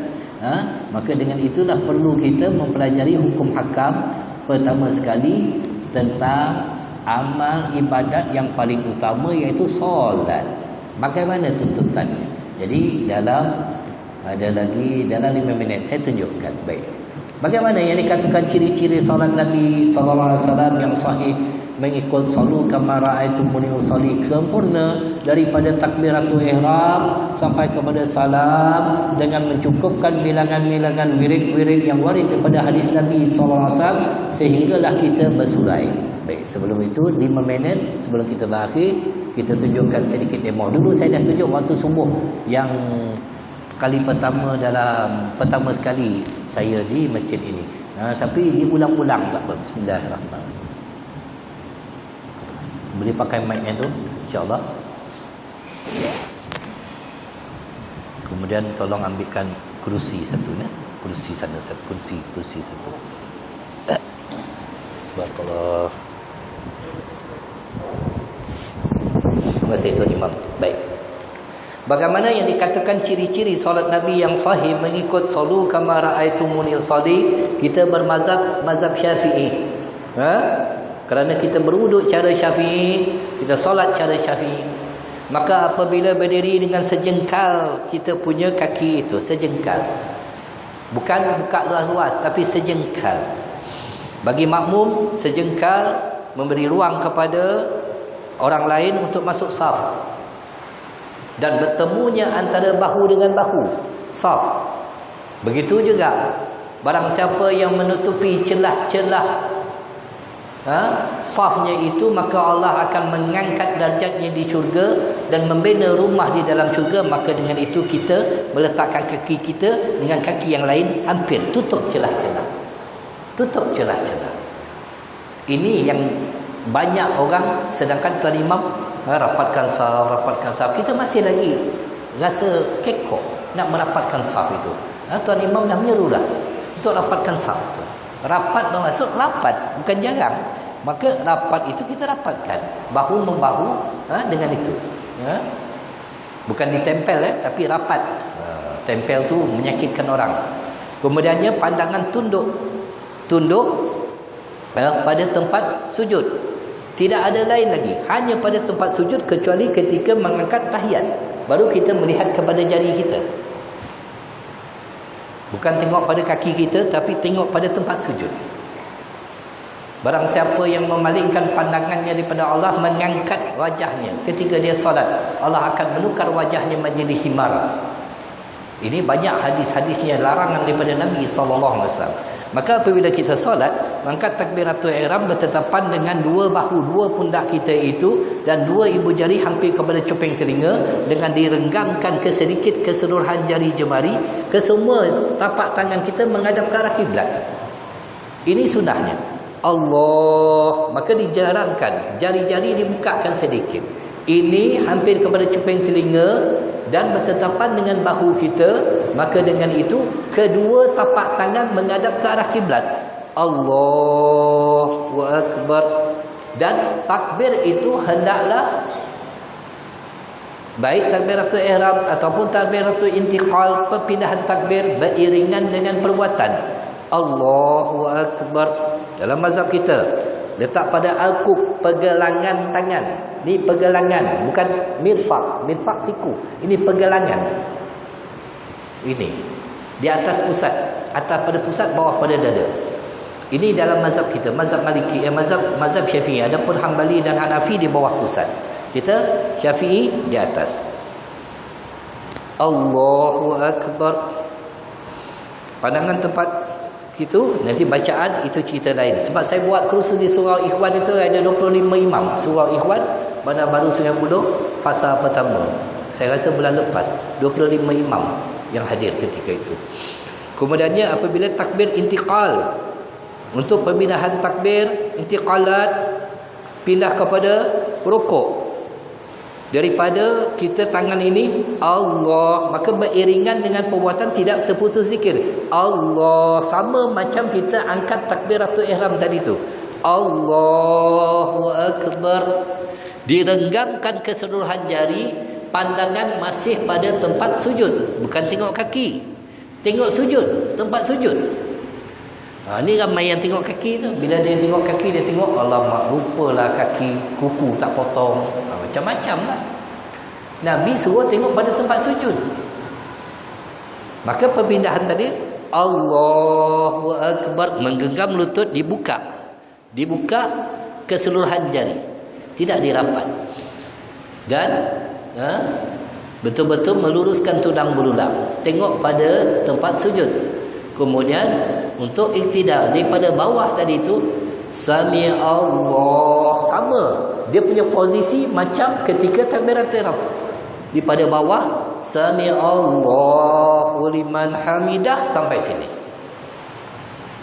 A: Maka dengan itulah perlu kita mempelajari hukum hakam. Pertama sekali tentang amal ibadat yang paling utama, iaitu solat. Bagaimana tuntutannya? Jadi ada lagi dalam 5 minit saya tunjukkan. Baik. Bagaimana yang dikatakan ciri-ciri solat Nabi sallallahu alaihi wasallam yang sahih mengikut salu kama raaitumuni usalli, sempurna daripada takbiratul ihram sampai kepada salam dengan mencukupkan bilangan-bilangan wirid-wirid yang warid daripada hadis Nabi sallallahu alaihi wasallam sehinggalah kita bersurai. Baik, sebelum itu 5 minit sebelum kita berakhir, kita tunjukkan sedikit demo. Dulu saya dah tunjuk waktu subuh yang kali pertama sekali saya di masjid ini. Tapi diulang-ulang tak apa. Bismillahirrahmanirrahim. Boleh pakai mic-nya tu, insya-Allah. Kemudian tolong ambilkan kerusi satu ya. Kerusi sana satu, kerusi satu. Barakallah. Terima kasih Tuan Imam. Baik. Bagaimana yang dikatakan ciri-ciri solat Nabi yang sahih mengikut salu kama raaitumuni usalli, kita mazhab Syafi'i. Kerana kita berwuduk cara Syafi'i, kita solat cara Syafi'i. Maka apabila berdiri dengan sejengkal kita punya kaki itu, sejengkal. Bukan buka luas tapi sejengkal. Bagi makmum, sejengkal memberi ruang kepada orang lain untuk masuk saf. Dan bertemunya antara bahu dengan bahu, saf. Begitu juga barang siapa yang menutupi celah-celah safnya itu, maka Allah akan mengangkat darjatnya di syurga dan membina rumah di dalam syurga. Maka dengan itu kita meletakkan kaki kita dengan kaki yang lain hampir tutup celah-celah. Tutup celah-celah. Ini yang banyak orang, sedangkan Tuan Imam rapatkan saf. Kita masih lagi rasa kekok nak merapatkan saf itu. Tuan Imam dah menyeru dah untuk rapatkan saf itu. Rapat bermaksud rapat, bukan jarang. Maka rapat itu kita rapatkan bahu membahu dengan itu. Bukan ditempel tapi rapat. Tempel tu menyakitkan orang. Kemudiannya pandangan tunduk pada tempat sujud. Tidak ada lain lagi, hanya pada tempat sujud, kecuali ketika mengangkat tahiyat baru kita melihat kepada jari kita. Bukan tengok pada kaki kita, tapi tengok pada tempat sujud. Barang siapa yang memalingkan pandangannya daripada Allah, mengangkat wajahnya ketika dia solat, Allah akan menukar wajahnya menjadi himar. Ini banyak hadis-hadisnya, larangan daripada Nabi SAW. Maka apabila kita solat, mengangkat takbiratul ihram bertetapan dengan dua bahu, dua pundak kita itu, dan dua ibu jari hampir kepada cuping telinga, dengan direnggangkan ke sedikit keseluruhan jari jemari, ke semua tapak tangan kita menghadap ke arah kiblat. Ini sunnahnya. Allah, maka dijarangkan jari-jari dibukakan sedikit. Ini hampir kepada cuping telinga dan bertetapan dengan bahu kita. Maka dengan itu kedua tapak tangan menghadap ke arah kiblat. Allahu Akbar. Dan takbir itu hendaklah, baik takbiratul ihram ataupun takbiratul intiqal, perpindahan takbir beriringan dengan perbuatan Allahu Akbar. Dalam mazhab kita letak pada al-kub, pergelangan tangan. Ni pergelangan, bukan mirfaq. Mirfaq siku. Ini pergelangan. Ini di atas pusat, atas pada pusat, bawah pada dada. Ini dalam mazhab kita, mazhab Maliki, mazhab Syafi'i. Adapun Hambali dan Hanafi di bawah pusat. Kita Syafi'i di atas. Allahu Akbar. Pandangan tempat itu nanti bacaan itu cerita lain. Sebab saya buat kursus di Surau Ikhwan itu ada 25 imam. Surau Ikhwan Bandar Baru Sungai Buloh fasa pertama. Saya rasa bulan lepas 25 imam yang hadir ketika itu. Kemudiannya apabila takbir intiqal, untuk pemindahan takbir intiqalat, pindah kepada rukuk. Daripada kita tangan ini Allah, maka beriringan dengan perbuatan tidak terputus zikir Allah, sama macam kita angkat takbiratul ihram tadi tu. Allahu Akbar. Direnggangkan keseluruhan jari, pandangan masih pada tempat sujud, bukan tengok kaki. Tengok sujud, tempat sujud. Ni ramai yang tengok kaki tu. Bila dia tengok kaki, dia tengok alamak, rupalah kaki kuku tak potong. Macam-macam lah. Nabi suruh tengok pada tempat sujud. Maka perpindahan tadi Allahu Akbar, menggenggam lutut dibuka keseluruhan jari, tidak dirapat, dan betul-betul meluruskan tulang belulang, tengok pada tempat sujud. Kemudian untuk iktidal daripada bawah tadi itu Sami Allah, sama dia punya posisi macam ketika takbiratul ihram. Daripada bawah Sami Allahu liman hamidah sampai sini.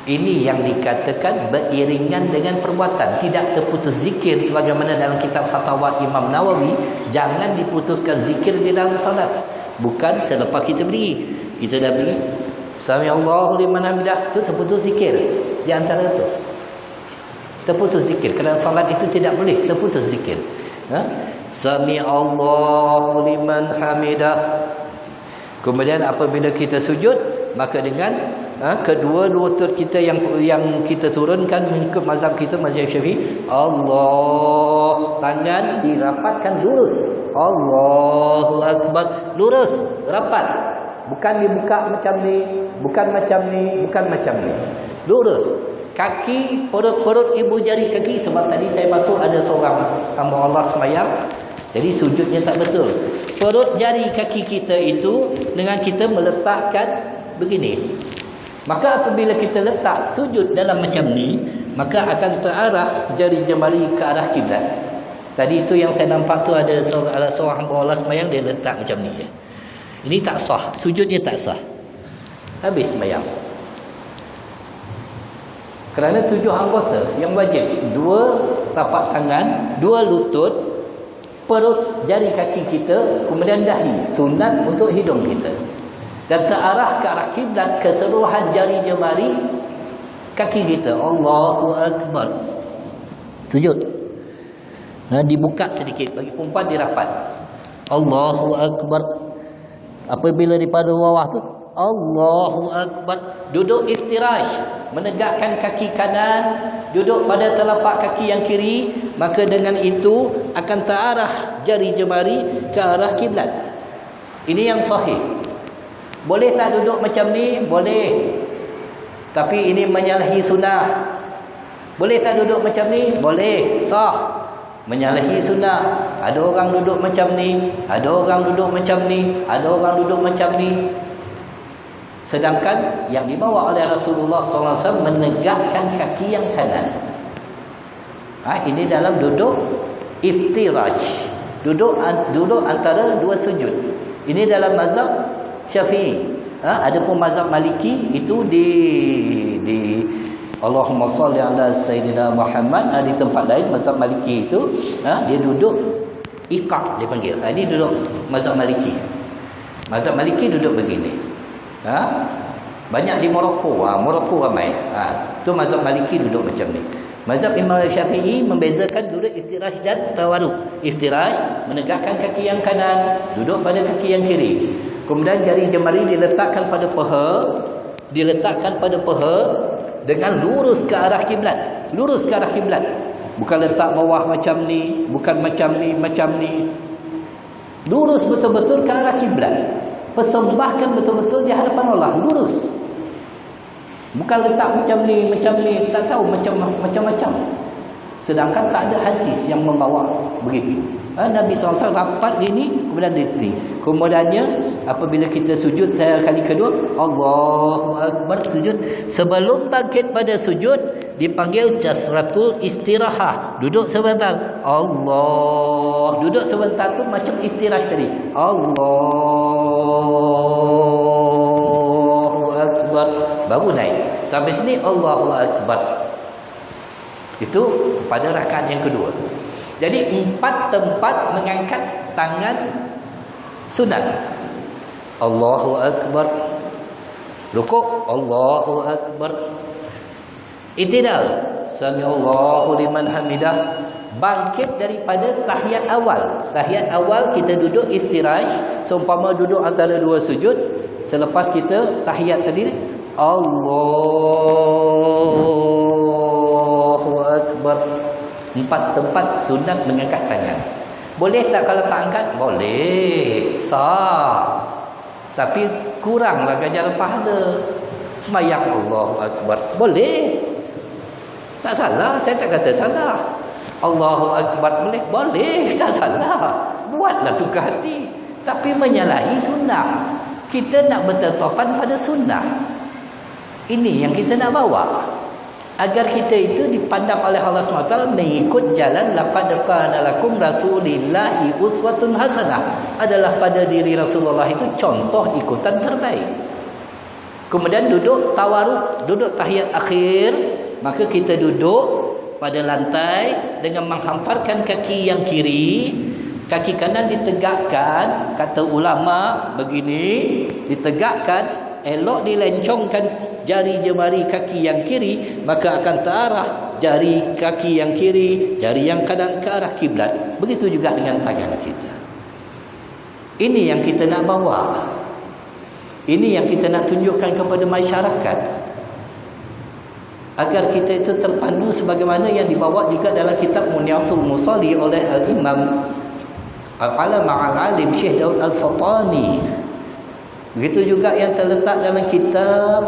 A: Ini yang dikatakan beriringan dengan perbuatan, tidak terputus zikir sebagaimana dalam kitab Fatwa Imam Nawawi. Jangan diputuskan zikir di dalam salat. Bukan selepas kita berdiri, kita dah berdiri Sami Allahu liman hamidah, tu terputus zikir. Di antara itu terputus zikir, kerana salat itu tidak boleh terputus zikir. Sami Allahu liman hamidah. Kemudian apabila kita sujud, maka dengan kedua lutut kita yang kita turunkan mengikut mazhab kita, mazhab Syafi'i, Allah, tangan dirapatkan lurus. Allahu Akbar, lurus, rapat. Bukan dibuka macam ni, bukan macam ni, bukan macam ni. Lurus. Kaki, perut ibu jari kaki, sebab tadi saya masuk ada seorang hamba Allah semayang, jadi sujudnya tak betul. Perut jari kaki kita itu dengan kita meletakkan begini. Maka apabila kita letak sujud dalam macam ni, maka akan terarah jari jemari ke arah kiblat. Tadi itu yang saya nampak tu ada seorang hamba Allah semayang, dia letak macam ni. Ini tak sah, sujudnya tak sah. Habis semayang. Kerana 7 anggota yang wajib, 2 tapak tangan, 2 lutut, perut jari kaki kita, kemudian dahi, sunat untuk hidung kita, dan terarah ke arah kiblat keseluruhan jari jemari kaki kita. Allahu Akbar, sujud. Dibuka sedikit, bagi perempuan dirapat. Allahu Akbar. Apabila daripada bawah tu Allahu Akbar, duduk iftirash, menegakkan kaki kanan, duduk pada telapak kaki yang kiri, maka dengan itu akan terarah jari jemari ke arah kiblat. Ini yang sahih. Boleh tak duduk macam ni? Boleh. Tapi ini menyalahi sunnah. Boleh tak duduk macam ni? Boleh. Sah. Menyalahi sunnah. Ada orang duduk macam ni, ada orang duduk macam ni, ada orang duduk macam ni. Sedangkan yang dibawa oleh Rasulullah SAW menegakkan kaki yang kanan. Ini dalam duduk iftirash, duduk antara 2 sujud. Ini dalam mazhab Syafi'i. Adapun mazhab Maliki itu di Allahumma salli ala Sayyidina Muhammad. Di tempat lain mazhab Maliki itu dia duduk iqaq, dia panggil. Ini duduk mazhab Maliki. Mazhab Maliki duduk begini. Banyak di Morocco. Morocco ramai. Tu mazhab Maliki duduk macam ni. Mazhab Imam Syafi'i membezakan duduk iftirash dan tawarruk. Iftirash, menegakkan kaki yang kanan, duduk pada kaki yang kiri. Kemudian jari jemari diletakkan pada paha, dengan lurus ke arah kiblat. Lurus ke arah kiblat. Bukan letak bawah macam ni, bukan macam ni, macam ni. Lurus betul-betul ke arah kiblat. Persembahkan betul-betul di hadapan Allah, lurus. Bukan letak macam ni, tak tahu macam-macam. Sedangkan tak ada hadis yang membawa begitu. Nabi SAW rapat gini, kemudian diri. Kemudiannya apabila kita sujud kali kedua, Allahu Akbar, sujud. Sebelum bangkit pada sujud dipanggil jasratul istirahah. Duduk sebentar. Allah. Duduk sebentar tu macam istirahat tadi. Allahu Akbar. Baru naik. Sampai sini Allahu Akbar. Itu pada rakaat yang kedua. Jadi 4 tempat mengangkat tangan sunat. Allahu Akbar. Rukuk, Allahu Akbar. I'tidal, Sami Allahu liman hamidah. Bangkit daripada tahiyat awal. Tahiyat awal kita duduk istirahat, seumpama duduk antara 2 sujud. Selepas kita tahiyat tadi, Allahu Akbar. 4 tempat sunat mengangkat tangan. Boleh tak kalau tak angkat? Boleh. Sah. Tapi kuranglah ganjaran pahala. Sembahyang Allahu Akbar. Boleh. Tak salah, saya tak kata salah. Allahu Akbar boleh? Boleh, tak salah. Buatlah suka hati. Tapi menyalahi sunnah. Kita nak bertetapan pada sunnah. Ini yang kita nak bawa. Agar kita itu dipandang oleh Allah SWT mengikut jalan laqad kana lakum rasulillahi uswatun hasanah. Adalah pada diri Rasulullah itu contoh ikutan terbaik. Kemudian duduk tawaruk, duduk tahiyat akhir. Maka kita duduk pada lantai dengan menghamparkan kaki yang kiri. Kaki kanan ditegakkan. Kata ulama begini, ditegakkan. Elok dilencongkan jari jemari kaki yang kiri, maka akan terarah jari kaki yang kiri, jari yang kanan ke arah kiblat. Begitu juga dengan tangan kita. Ini yang kita nak bawa. Ini yang kita nak tunjukkan kepada masyarakat, agar kita itu terpandu sebagaimana yang dibawa juga dalam kitab Munyatul Musalli oleh Al-Imam Al-Alama Al-Alim Syekh Daud Al-Fatani. Begitu juga yang terletak dalam kitab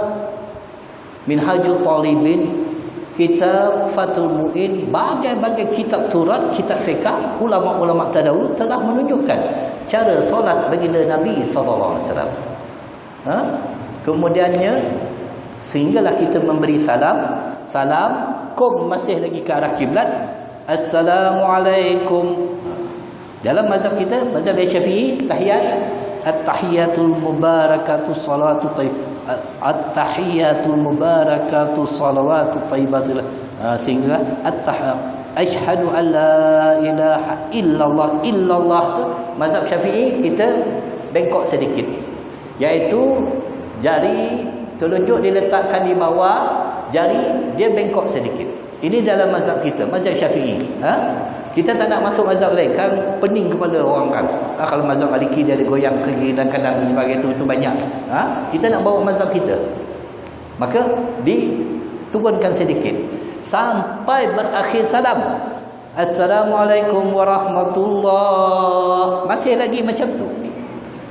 A: Minhajul Talibin, kitab Fathul Mu'in, bagai-bagai kitab turat, kitab fiqh. Ulama-ulama terdahulu telah menunjukkan cara solat baginda Nabi SAW. Kemudiannya sehinggalah kita memberi salam. Kum masih lagi ke arah kiblat. Assalamualaikum. Dalam mazhab kita, mazhab Syafi'i, tahiyat at-tahiyatul mubarakatuh salawatu tayyib, at-tahiyatul mubarakatuh salawatu tayyibatul, sehingga asyhadu an la ilaha illallah tu mazhab Syafi'i kita bengkok sedikit, iaitu jari telunjuk diletakkan di bawah, jari dia bengkok sedikit. Ini dalam mazhab kita, mazhab Syafi'i. Kita tak nak masuk mazhab lain, kan pening kepala orang kan. Kalau mazhab Maliki dia ada goyang kiri dan kanan dan sebagainya, itu banyak. Kita nak bawa mazhab kita, maka diturunkan sedikit sampai berakhir salam. Assalamualaikum warahmatullahi. Masih lagi macam tu.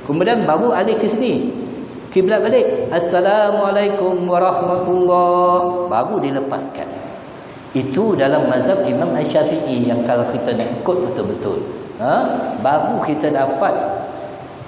A: Kemudian baru alih ke sini, kiblat balik. Assalamualaikum warahmatullahi. Baru dilepaskan. Itu dalam mazhab Imam Syafi'i yang kalau kita nak ikut betul-betul, baru kita dapat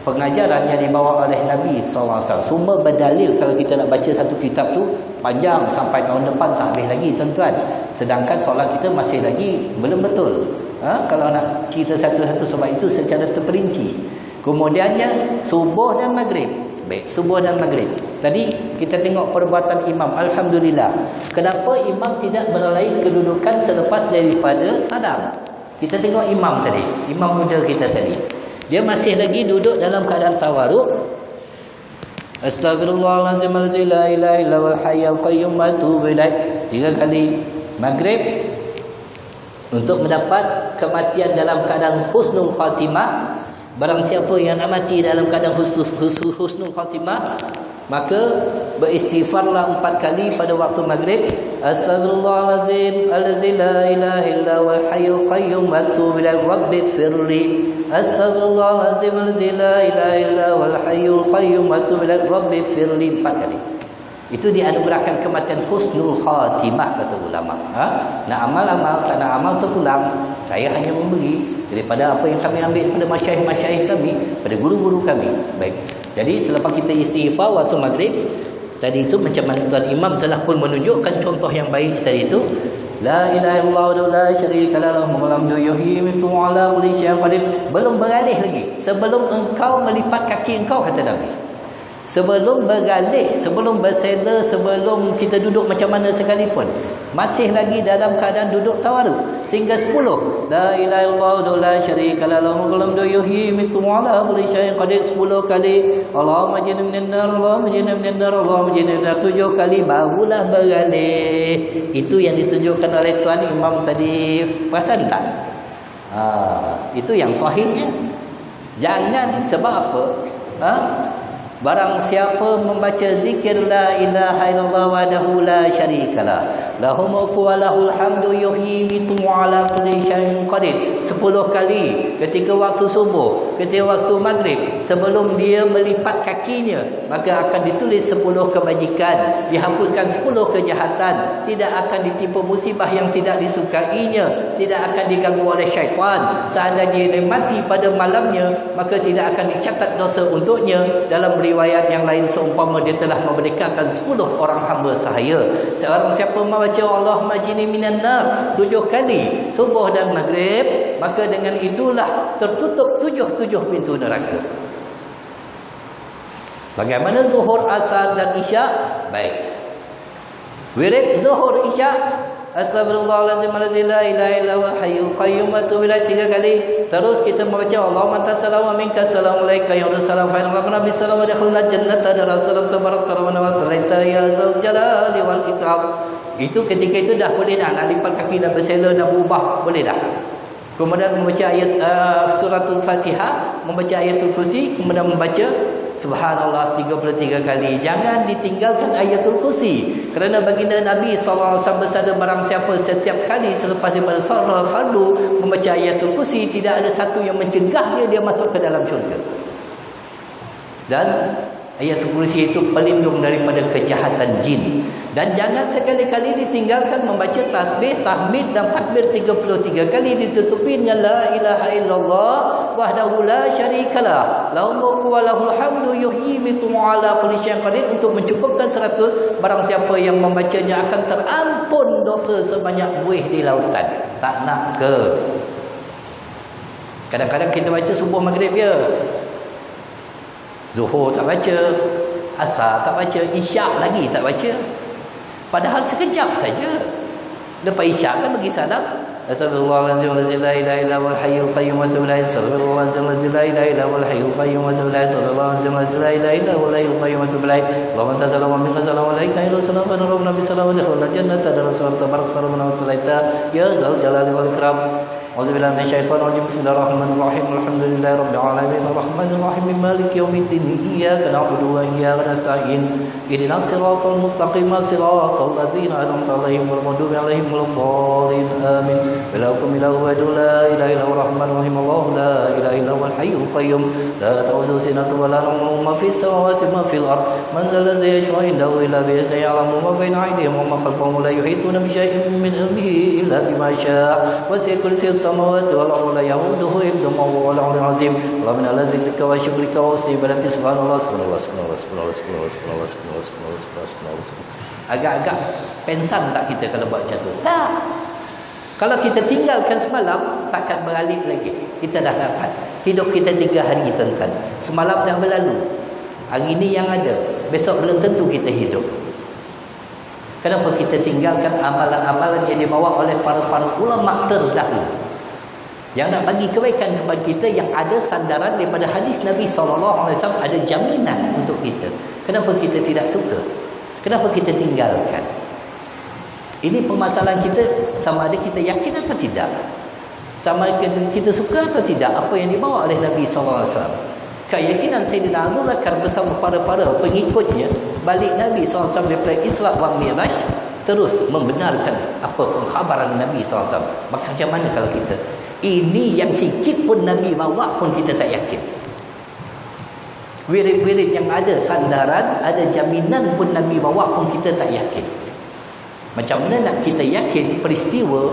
A: pengajaran yang dibawa oleh Nabi SAW. Semua berdalil. Kalau kita nak baca satu kitab tu panjang sampai tahun depan tak habis lagi tuan-tuan. Sedangkan solat kita masih lagi belum betul. Kalau nak cerita satu-satu sebab itu secara terperinci. Kemudiannya subuh dan maghrib. Baik, subuh dan maghrib. Tadi kita tengok perbuatan imam. Alhamdulillah. Kenapa imam tidak beralih kedudukan selepas daripada salam? Kita tengok imam tadi, imam muda kita tadi. Dia masih lagi duduk dalam keadaan tawaruk. Astaghfirullahalazim la ilaha illa huwal hayyul qayyum wa atubu ilaih. 3 kali maghrib untuk mendapat kematian dalam keadaan husnul khatimah. Barang siapa yang nak mati dalam keadaan husnul khatimah, maka beristighfarlah 4 kali pada waktu maghrib. Astaghfirullahalazim alladzi la ilaha illa huwal hayyul qayyum wa atubu ilaih rabbighfirli. Astaghfirullahalazim alladzi la ilaha illa huwal hayyul qayyum wa atubu ilaih rabbighfirli. 4 kali. Itu dianugerahkan kematian husnul khatimah, kata ulama. Nak amal-amal, tak nak amal terpulang. Saya hanya memberi daripada apa yang kami ambil pada masyayikh-masyayikh kami, pada guru-guru kami. Baik. Jadi selepas kita istighfar waktu maghrib, tadi itu macam mana tuan imam telah pun menunjukkan contoh yang baik tadi itu. La ilaha illallah wa la syarika lahu mulhamdu yuhyitu ala kulli syai'in qadir. Belum beralih lagi. Sebelum engkau melipat kaki engkau, kata Nabi. Sebelum bergalih, sebelum bersela, sebelum kita duduk macam mana sekalipun, masih lagi dalam keadaan duduk tawaruk. Sehingga 10. La ilaha illallah wa la syarika lahu mulhamdu yuhyitu ala kulli syai'in qadir 10 kali. Allahumma jinna minan nar, Allahumma jinna minan nar, Allahumma jinna minan nar 7 kali, barulah bergalih. Itu yang ditunjukkan oleh tuan imam tadi. Perasan tak? Itu yang sahihnya. Jangan sebab apa? Barang siapa membaca zikir la ilaha illallah wahdahu la syarikalah Lahul mulku wa lahul hamdu yuhyi yumiitu ala kulli syai'in qadir. 10 kali ketika waktu subuh, ketika waktu maghrib, sebelum dia melipat kakinya, maka akan ditulis 10 kebajikan, dihapuskan 10 kejahatan, tidak akan ditimpa musibah yang tidak disukainya, tidak akan diganggu oleh syaitan. Seandainya dia mati pada malamnya, maka tidak akan dicatat dosa untuknya. Dalam riwayat yang lain, seumpama dia telah memerdekakan 10 orang hamba sahaya. Seorang siapa membaca Allahumma jini minan nar 7 kali subuh dan maghrib, maka dengan itulah tertutup 7 pintu neraka. Bagaimana zuhur, asar dan isyak? Baik. Wirid zuhur, isyak, astagfirullahalazim allazi la ilaha illa huwal hayyul qayyum wa atubu ilaih 3 kali. Terus kita membaca Allahumma tassalam wa minka salam alayka ya Rasulullah fa inna rabbana bisalam wa dakhalna jannata dar salam tabarak rabbana wa ta'ala ya zal jalali wal ikram. Itu ketika itu dah boleh dah nak lipat kaki, dah bersela, dah berubah, boleh dah. Kemudian membaca ayat suratul Fatihah, membaca ayatul kursi, kemudian membaca subhanallah 33 kali. Jangan ditinggalkan ayatul kursi, kerana baginda Nabi SAW bersabda, barang siapa setiap kali selepas daripada solat fardu membaca ayatul kursi, tidak ada satu yang mencegah dia masuk ke dalam syurga. Dan ayatul kursi itu pelindung daripada kejahatan jin. Dan jangan sekali-kali ditinggalkan membaca tasbih, tahmid dan takbir 33 kali, ditutupi dengan la ilaha illallah wahdahu la syarikalah lahul mulku wa lahul hamdu yuhyi yumiitu ala kulli syai'in qadir, untuk mencukupkan 100. Barang siapa yang membacanya akan terampun dosa sebanyak buih di lautan. Tak nak ke? Kadang-kadang kita baca subuh maghrib ya, zuhur tak baca, asar tak baca, isyak lagi tak baca. Padahal sekejap saja. Lepas isyak kan bagi salam, astagfirullahalazim allazi la ilaha illa huwal hayyul qayyum wa atubu ilaih, astagfirullahalazim allazi la ilaha illa huwal hayyul qayyum wa atubu ilaih, astagfirullahalazim allazi la ilaha illa huwal hayyul qayyum wa atubu ilaih. Allahumma tassalam wa minka salam alayka ya Rasulullah fa inna rabbana bisalam wa dakhalna jannata dar salam tabarak rabbana wa ta'ala ya zal jalali wal ikram. Auzubillahi minasyaitonir rajim. Bismillahirrahmanirrahim. Alhamdulillahi rabbil alamin arrahmanir rahim maliki yaumiddin iyyaka na'budu wa iyyaka nasta'in ihdinas siratal mustaqim siratal ladzina an'amta 'alaihim ghairil maghdubi 'alaihim waladdallin amin. Bilakum ilahu wa la ilaha illa huwar rahmanir rahim. Allahu la ilaha illa huwal hayyul qayyum la ta'khudhuhu sinatun wa la nawm ma fis samawati ma fil ard man dhal ladzi yashfa'u 'indahu illa bi idhnihi ya'lamu ma bayna aydihim wa ma khalfahum la yuhituna bi shay'in min 'ilmihi illa bima sha'a wasi'a kursiyuhu السماوات والأرض لا يؤوده حفظهما وهو العلي العظيم. اللهم على ذكرك وشكرك وحسن عبادتك. Subhanallah subhanallah subhanallah subhanallah subhanallah subhanallah subhanallah subhanallah. Agak-agak pensan tak kita kalau buat macam tu? Tak. Kalau kita tinggalkan semalam, takkan balik lagi. Kita dah dapat. Hidup kita 3 hari tuan-tuan. Semalam dah berlalu. Hari ini yang ada, besok belum tentu kita hidup. Kenapa kita tinggalkan amalan-amalan yang dibawa oleh para ulama terdahulu, yang nak bagi kebaikan kepada kita, yang ada sandaran daripada hadis Nabi SAW, ada jaminan untuk kita. Kenapa kita tidak suka? Kenapa kita tinggalkan? Ini permasalahan kita, sama ada kita yakin atau tidak, sama kita suka atau tidak apa yang dibawa oleh Nabi SAW. Keyakinan Sayyidina Abu Bakar bersama para pengikutnya balik Nabi SAW daripada Isra wal Mi'raj, terus membenarkan apa pengkhabaran Nabi SAW. Maka macam mana kalau kita ini yang sikit pun Nabi bawa pun kita tak yakin? Wirid-wirid yang ada sandaran, ada jaminan pun Nabi bawa pun kita tak yakin. Macam mana nak kita yakin peristiwa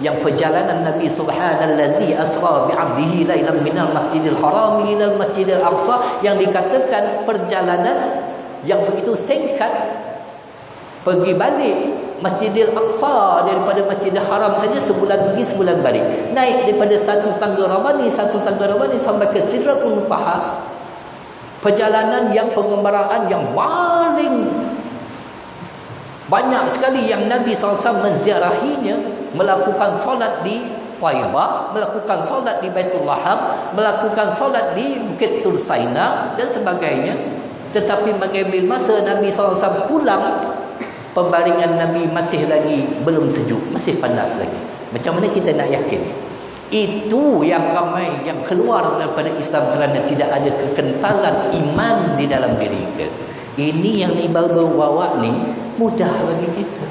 A: yang perjalanan Nabi subhanallazi asra bi'abdihi lailan minal masjidil haram ilal masjidil aqsa, yang dikatakan perjalanan yang begitu singkat, pergi balik Masjidil Aqsa daripada Masjidil Haram saja sebulan pergi sebulan balik, naik daripada satu tangga Rabani sampai ke Sidratul Muntaha. Perjalanan yang pengembaraan yang paling banyak sekali yang Nabi SAW menziarahinya, melakukan solat di Taibah, melakukan solat di Baitul Laham, melakukan solat di Bukit Tursaina dan sebagainya. Tetapi mengambil masa Nabi SAW pulang, pembaringan Nabi masih lagi belum sejuk, masih panas lagi. Macam mana kita nak yakin? Itu yang ramai yang keluar daripada Islam kerana tidak ada kekentalan iman di dalam diri kita. Ini yang dibawa-bawa ni mudah bagi kita.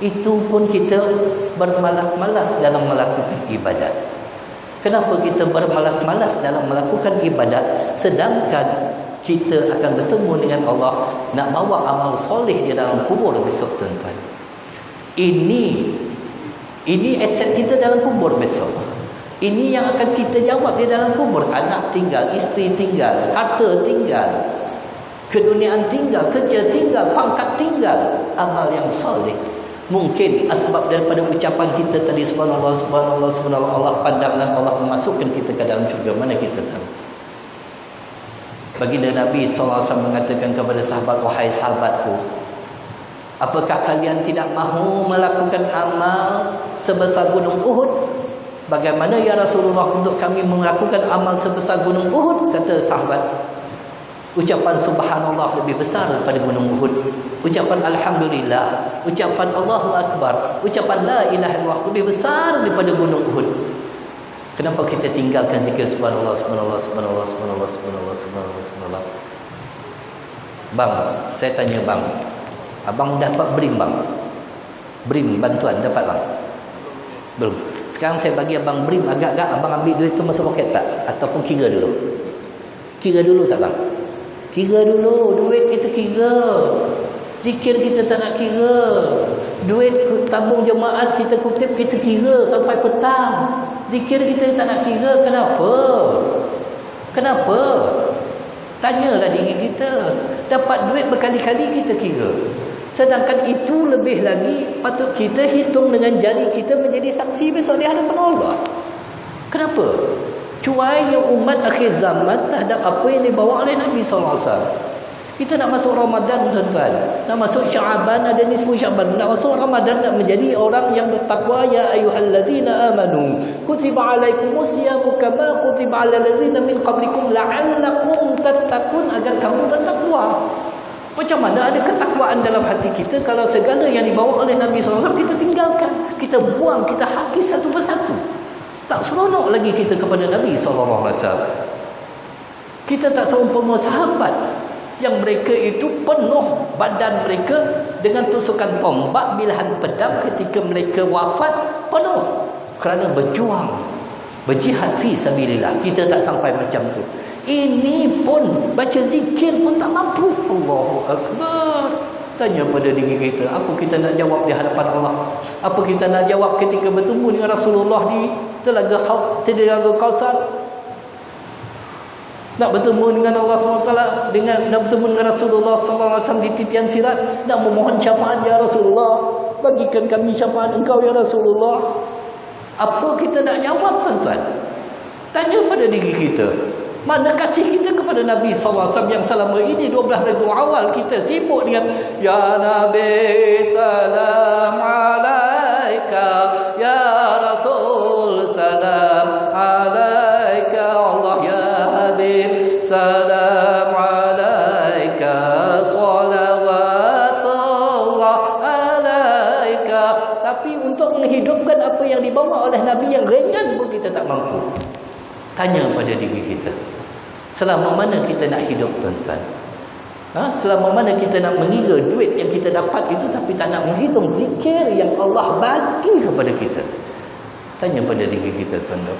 A: Itu pun kita bermalas-malas dalam melakukan ibadat. Kenapa kita bermalas-malas dalam melakukan ibadat, sedangkan kita akan bertemu dengan Allah, nak bawa amal soleh di dalam kubur besok, tuan-tuan. Ini aset kita dalam kubur besok. Ini yang akan kita jawab di dalam kubur. Anak tinggal, isteri tinggal, harta tinggal, keduniaan tinggal, kerja tinggal, pangkat tinggal, amal yang soleh. Mungkin sebab daripada ucapan kita tadi, subhanallah, subhanallah, subhanallah, Allah pandang dan Allah memasukkan kita ke dalam syurga. Mana kita tahu? Baginda Nabi SAW mengatakan kepada sahabat, wahai sahabatku, apakah kalian tidak mahu melakukan amal sebesar gunung Uhud? Bagaimana ya Rasulullah untuk kami melakukan amal sebesar gunung Uhud? Kata sahabat, ucapan subhanallah lebih besar daripada gunung Uhud. Ucapan alhamdulillah, ucapan Allahu Akbar, ucapan la ilaha illallah lebih besar daripada gunung Uhud. Kenapa kita tinggalkan zikir subhanallah, subhanallah, subhanallah, subhanallah, subhanallah, subhanallah, subhanallah? Bang, saya tanya bang, abang dapat BRIM bang? BRIM bantuan dapat bang? Belum. Sekarang saya bagi abang BRIM, agak-agak abang ambil duit tu masuk poket tak? Ataupun kira dulu? Kira dulu tak bang? Kira dulu, duit kita kira. Zikir kita tak nak kira. Duit tabung jemaat kita kutip, kita kira sampai petang. Zikir kita tak nak kira. Kenapa? Kenapa? Tanyalah diri kita. Dapat duit berkali-kali kita kira. Sedangkan itu lebih lagi patut kita hitung dengan jari kita menjadi saksi besok di hadapan Allah. Kenapa? Cuainya umat akhir zaman terhadap apa yang dibawa oleh Nabi SAW. Kita nak masuk Ramadan, tuan-tuan. Nak masuk Sya'ban, ada nisfu Sya'ban. Nak masuk Ramadan, nak menjadi orang yang bertakwa. Ya ayyuhallazina amanu kutiba alaikumusyamu kama kutiba alal ladzina min qablikum la'allakum tattaqun, agar kamu bertakwa. Macam mana ada ketakwaan dalam hati kita kalau segala yang dibawa oleh Nabi SAW kita tinggalkan, kita buang, kita hakis satu persatu? Tak seronok lagi kita kepada Nabi SAW. Kita tak seumpama sahabat yang mereka itu penuh badan mereka dengan tusukan tombak, bilahan pedang ketika mereka wafat, penuh kerana berjuang, berjihad fi sabilillah. Kita tak sampai macam tu. Ini pun baca zikir pun tak mampu. Allahu Akbar. Tanya pada diri kita, apa kita nak jawab di hadapan Allah? Apa kita nak jawab ketika bertemu dengan Rasulullah di Telaga Kausar? Nak bertemu dengan Allah SWT, nak bertemu dengan Rasulullah SAW di titian sirat, nak memohon syafaat, ya Rasulullah, bagikan kami syafaat engkau ya Rasulullah. Apa kita nak jawab, tuan-tuan? Tanya pada diri kita. Mana kasih kita kepada Nabi SAW yang selama ini 12 lagu awal kita sibuk dengan Ya Nabi salam alaika, Ya Rasul salam alaika, Allah ya Habib salam alaika, salawatullah alaika. Tapi untuk menghidupkan apa yang dibawa oleh Nabi yang ringan pun kita tak mampu. Tanya pada diri kita, selama mana kita nak hidup, tuan-tuan? Selama mana kita nak mengira duit yang kita dapat itu tapi tak nak menghitung zikir yang Allah bagi kepada kita? Tanya pada diri kita, tuan-tuan.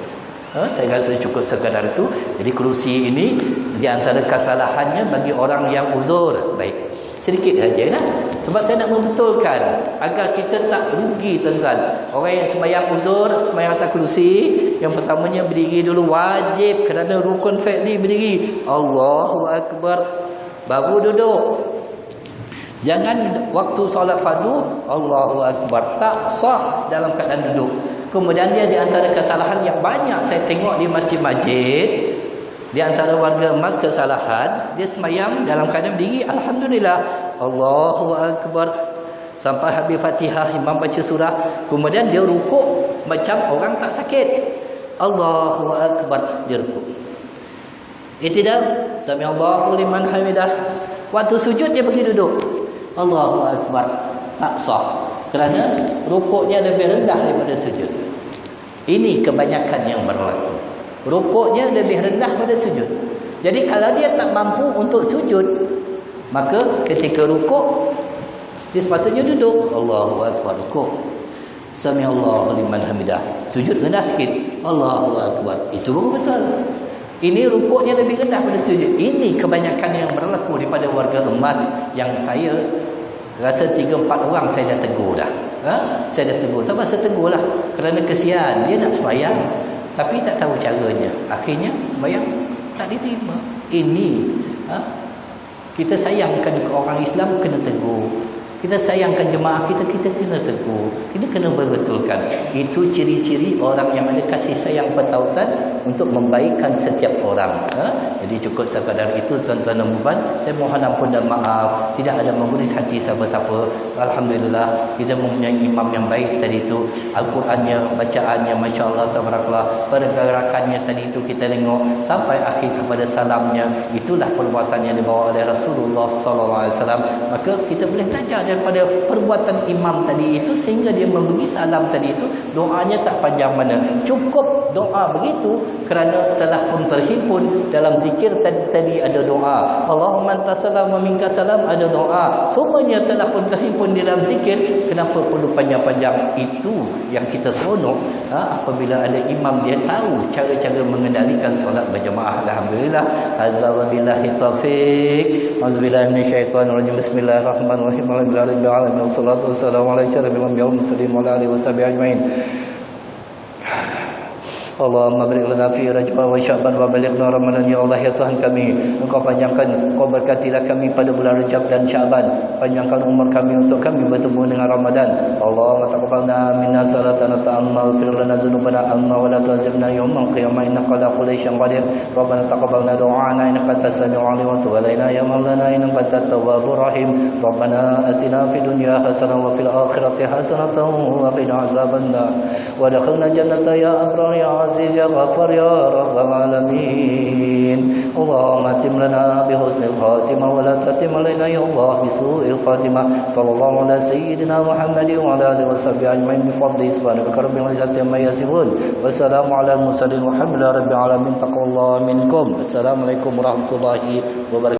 A: Saya rasa cukup sekadar itu. Jadi kerusi ini di antara kesalahannya bagi orang yang uzur. Baik, sedikit saja lah. Sebab saya nak membetulkan agar kita tak rugi, tuan-tuan. Orang yang sembahyang uzur, sembahyang atas kerusi, yang pertamanya berdiri dulu, wajib kerana rukun fi'li berdiri. Allahu Akbar, baru duduk. Jangan waktu solat fardu Allahu Akbar, tak sah dalam keadaan duduk. Kemudian dia di antara kesalahan yang banyak saya tengok di masjid-masjid, di antara warga emas kesalahan, dia sembahyang dalam keadaan berdiri, alhamdulillah, Allahu Akbar, sampai habis Fatihah, imam baca surah, kemudian dia rukuk macam orang tak sakit. Allahu Akbar, dia rukuk. I'tidal, sami Allahu liman hamidah. Waktu sujud dia pergi duduk. Allahu Akbar, tak sah kerana rukuknya lebih rendah daripada sujud. Ini kebanyakan yang berlaku. Rukuknya lebih rendah pada sujud. Jadi kalau dia tak mampu untuk sujud, maka ketika rukuk Dia sepatutnya duduk. Allahu Akbar, rukuk. Sami Allahu liman hamidah. Sujud rendah sikit. Allahu Akbar. Itu baru betul. Ini rukuknya lebih rendah pada sujud. Ini kebanyakan yang berlaku daripada warga emas yang saya rasa 3-4 orang saya dah tegur dah. Saya dah tegur. Tak pasal tegur lah. Kerana kesian. Dia nak sembahyang tapi tak tahu caranya. Akhirnya sembahyang tak diterima. Ini kita sayangkan orang Islam, kena tegur. Kita sayangkan jemaah kita kena tegur. Kita kena berbetulkan. Itu ciri-ciri orang yang ada kasih sayang bertautan untuk membaikkan setiap orang. Jadi cukup sekadar itu tuan-tuan dan puan. Saya mohon ampun dan maaf. Tidak ada menguris hati siapa-siapa. Alhamdulillah kita mempunyai imam yang baik tadi itu. Al-Qurannya, bacaannya, Masya Allah, tabarakallah. Pergerakannya tadi itu kita tengok sampai akhir kepada salamnya. Itulah perbuatan yang dibawa oleh Rasulullah SAW. Maka kita boleh belajar daripada perbuatan imam tadi itu, sehingga dia memberi salam tadi itu, doanya tak panjang mana. Cukup doa begitu kerana telah pun terhimpun dalam zikir tadi ada doa. Allahumma antas salam wa minkas salam, ada doa. Semuanya telah pun terhimpun di dalam zikir. Kenapa perlu panjang-panjang? Itu yang kita seronok apabila ada imam dia tahu cara-cara mengendalikan solat berjemaah. Alhamdulillah. Azza wa billahi taufiq. Auzubillahi minasyaitonirrajim. Bismillahirrahmanirrahim. Alhamdulillah wassalatu wassalamu ala asyrafil anbiya'i wal mursalin wa ala alihi washabihi ajmain. Allahumma barik lana fi Rajab wa Sya'ban wa balighna Ramadan. Ya Allah, ya Tuhan kami, Engkau panjangkan, Engkau berkatilah kami pada bulan Rajab dan Sya'ban. Panjangkan umur kami untuk kami bertemu dengan Ramadan. Allahumma taqabbalna minna salatana ta'amma wa fir lana dzunubana amma wa la tu'azzibna yawmal qiyamah innaka ala kulli syai'in qadir. Rabbana taqabbalna du'ana innaka antas samiul 'alim wa tub 'alaina ya maulana innaka antat tawwabur rahim. Rabbana atina fid dunya hasanah wa fil akhirati hasanah wa qina azabannar. Wa adkhilna jannata ya abrar ya عزيز يا غفار يا رب العالمين. اللهم اتم لنا بحسن الخاتمة ولا تتم علينا يا الله بسوء الخاتمة. صلى الله على سيدنا محمد وعلى آله وصحبه أجمعين بفضل سبحانك رب العزة عما يصفون والسلام على المرسلين والحمد لله رب العالمين. تقبل الله منكم. السلام عليكم ورحمة الله وبركاته.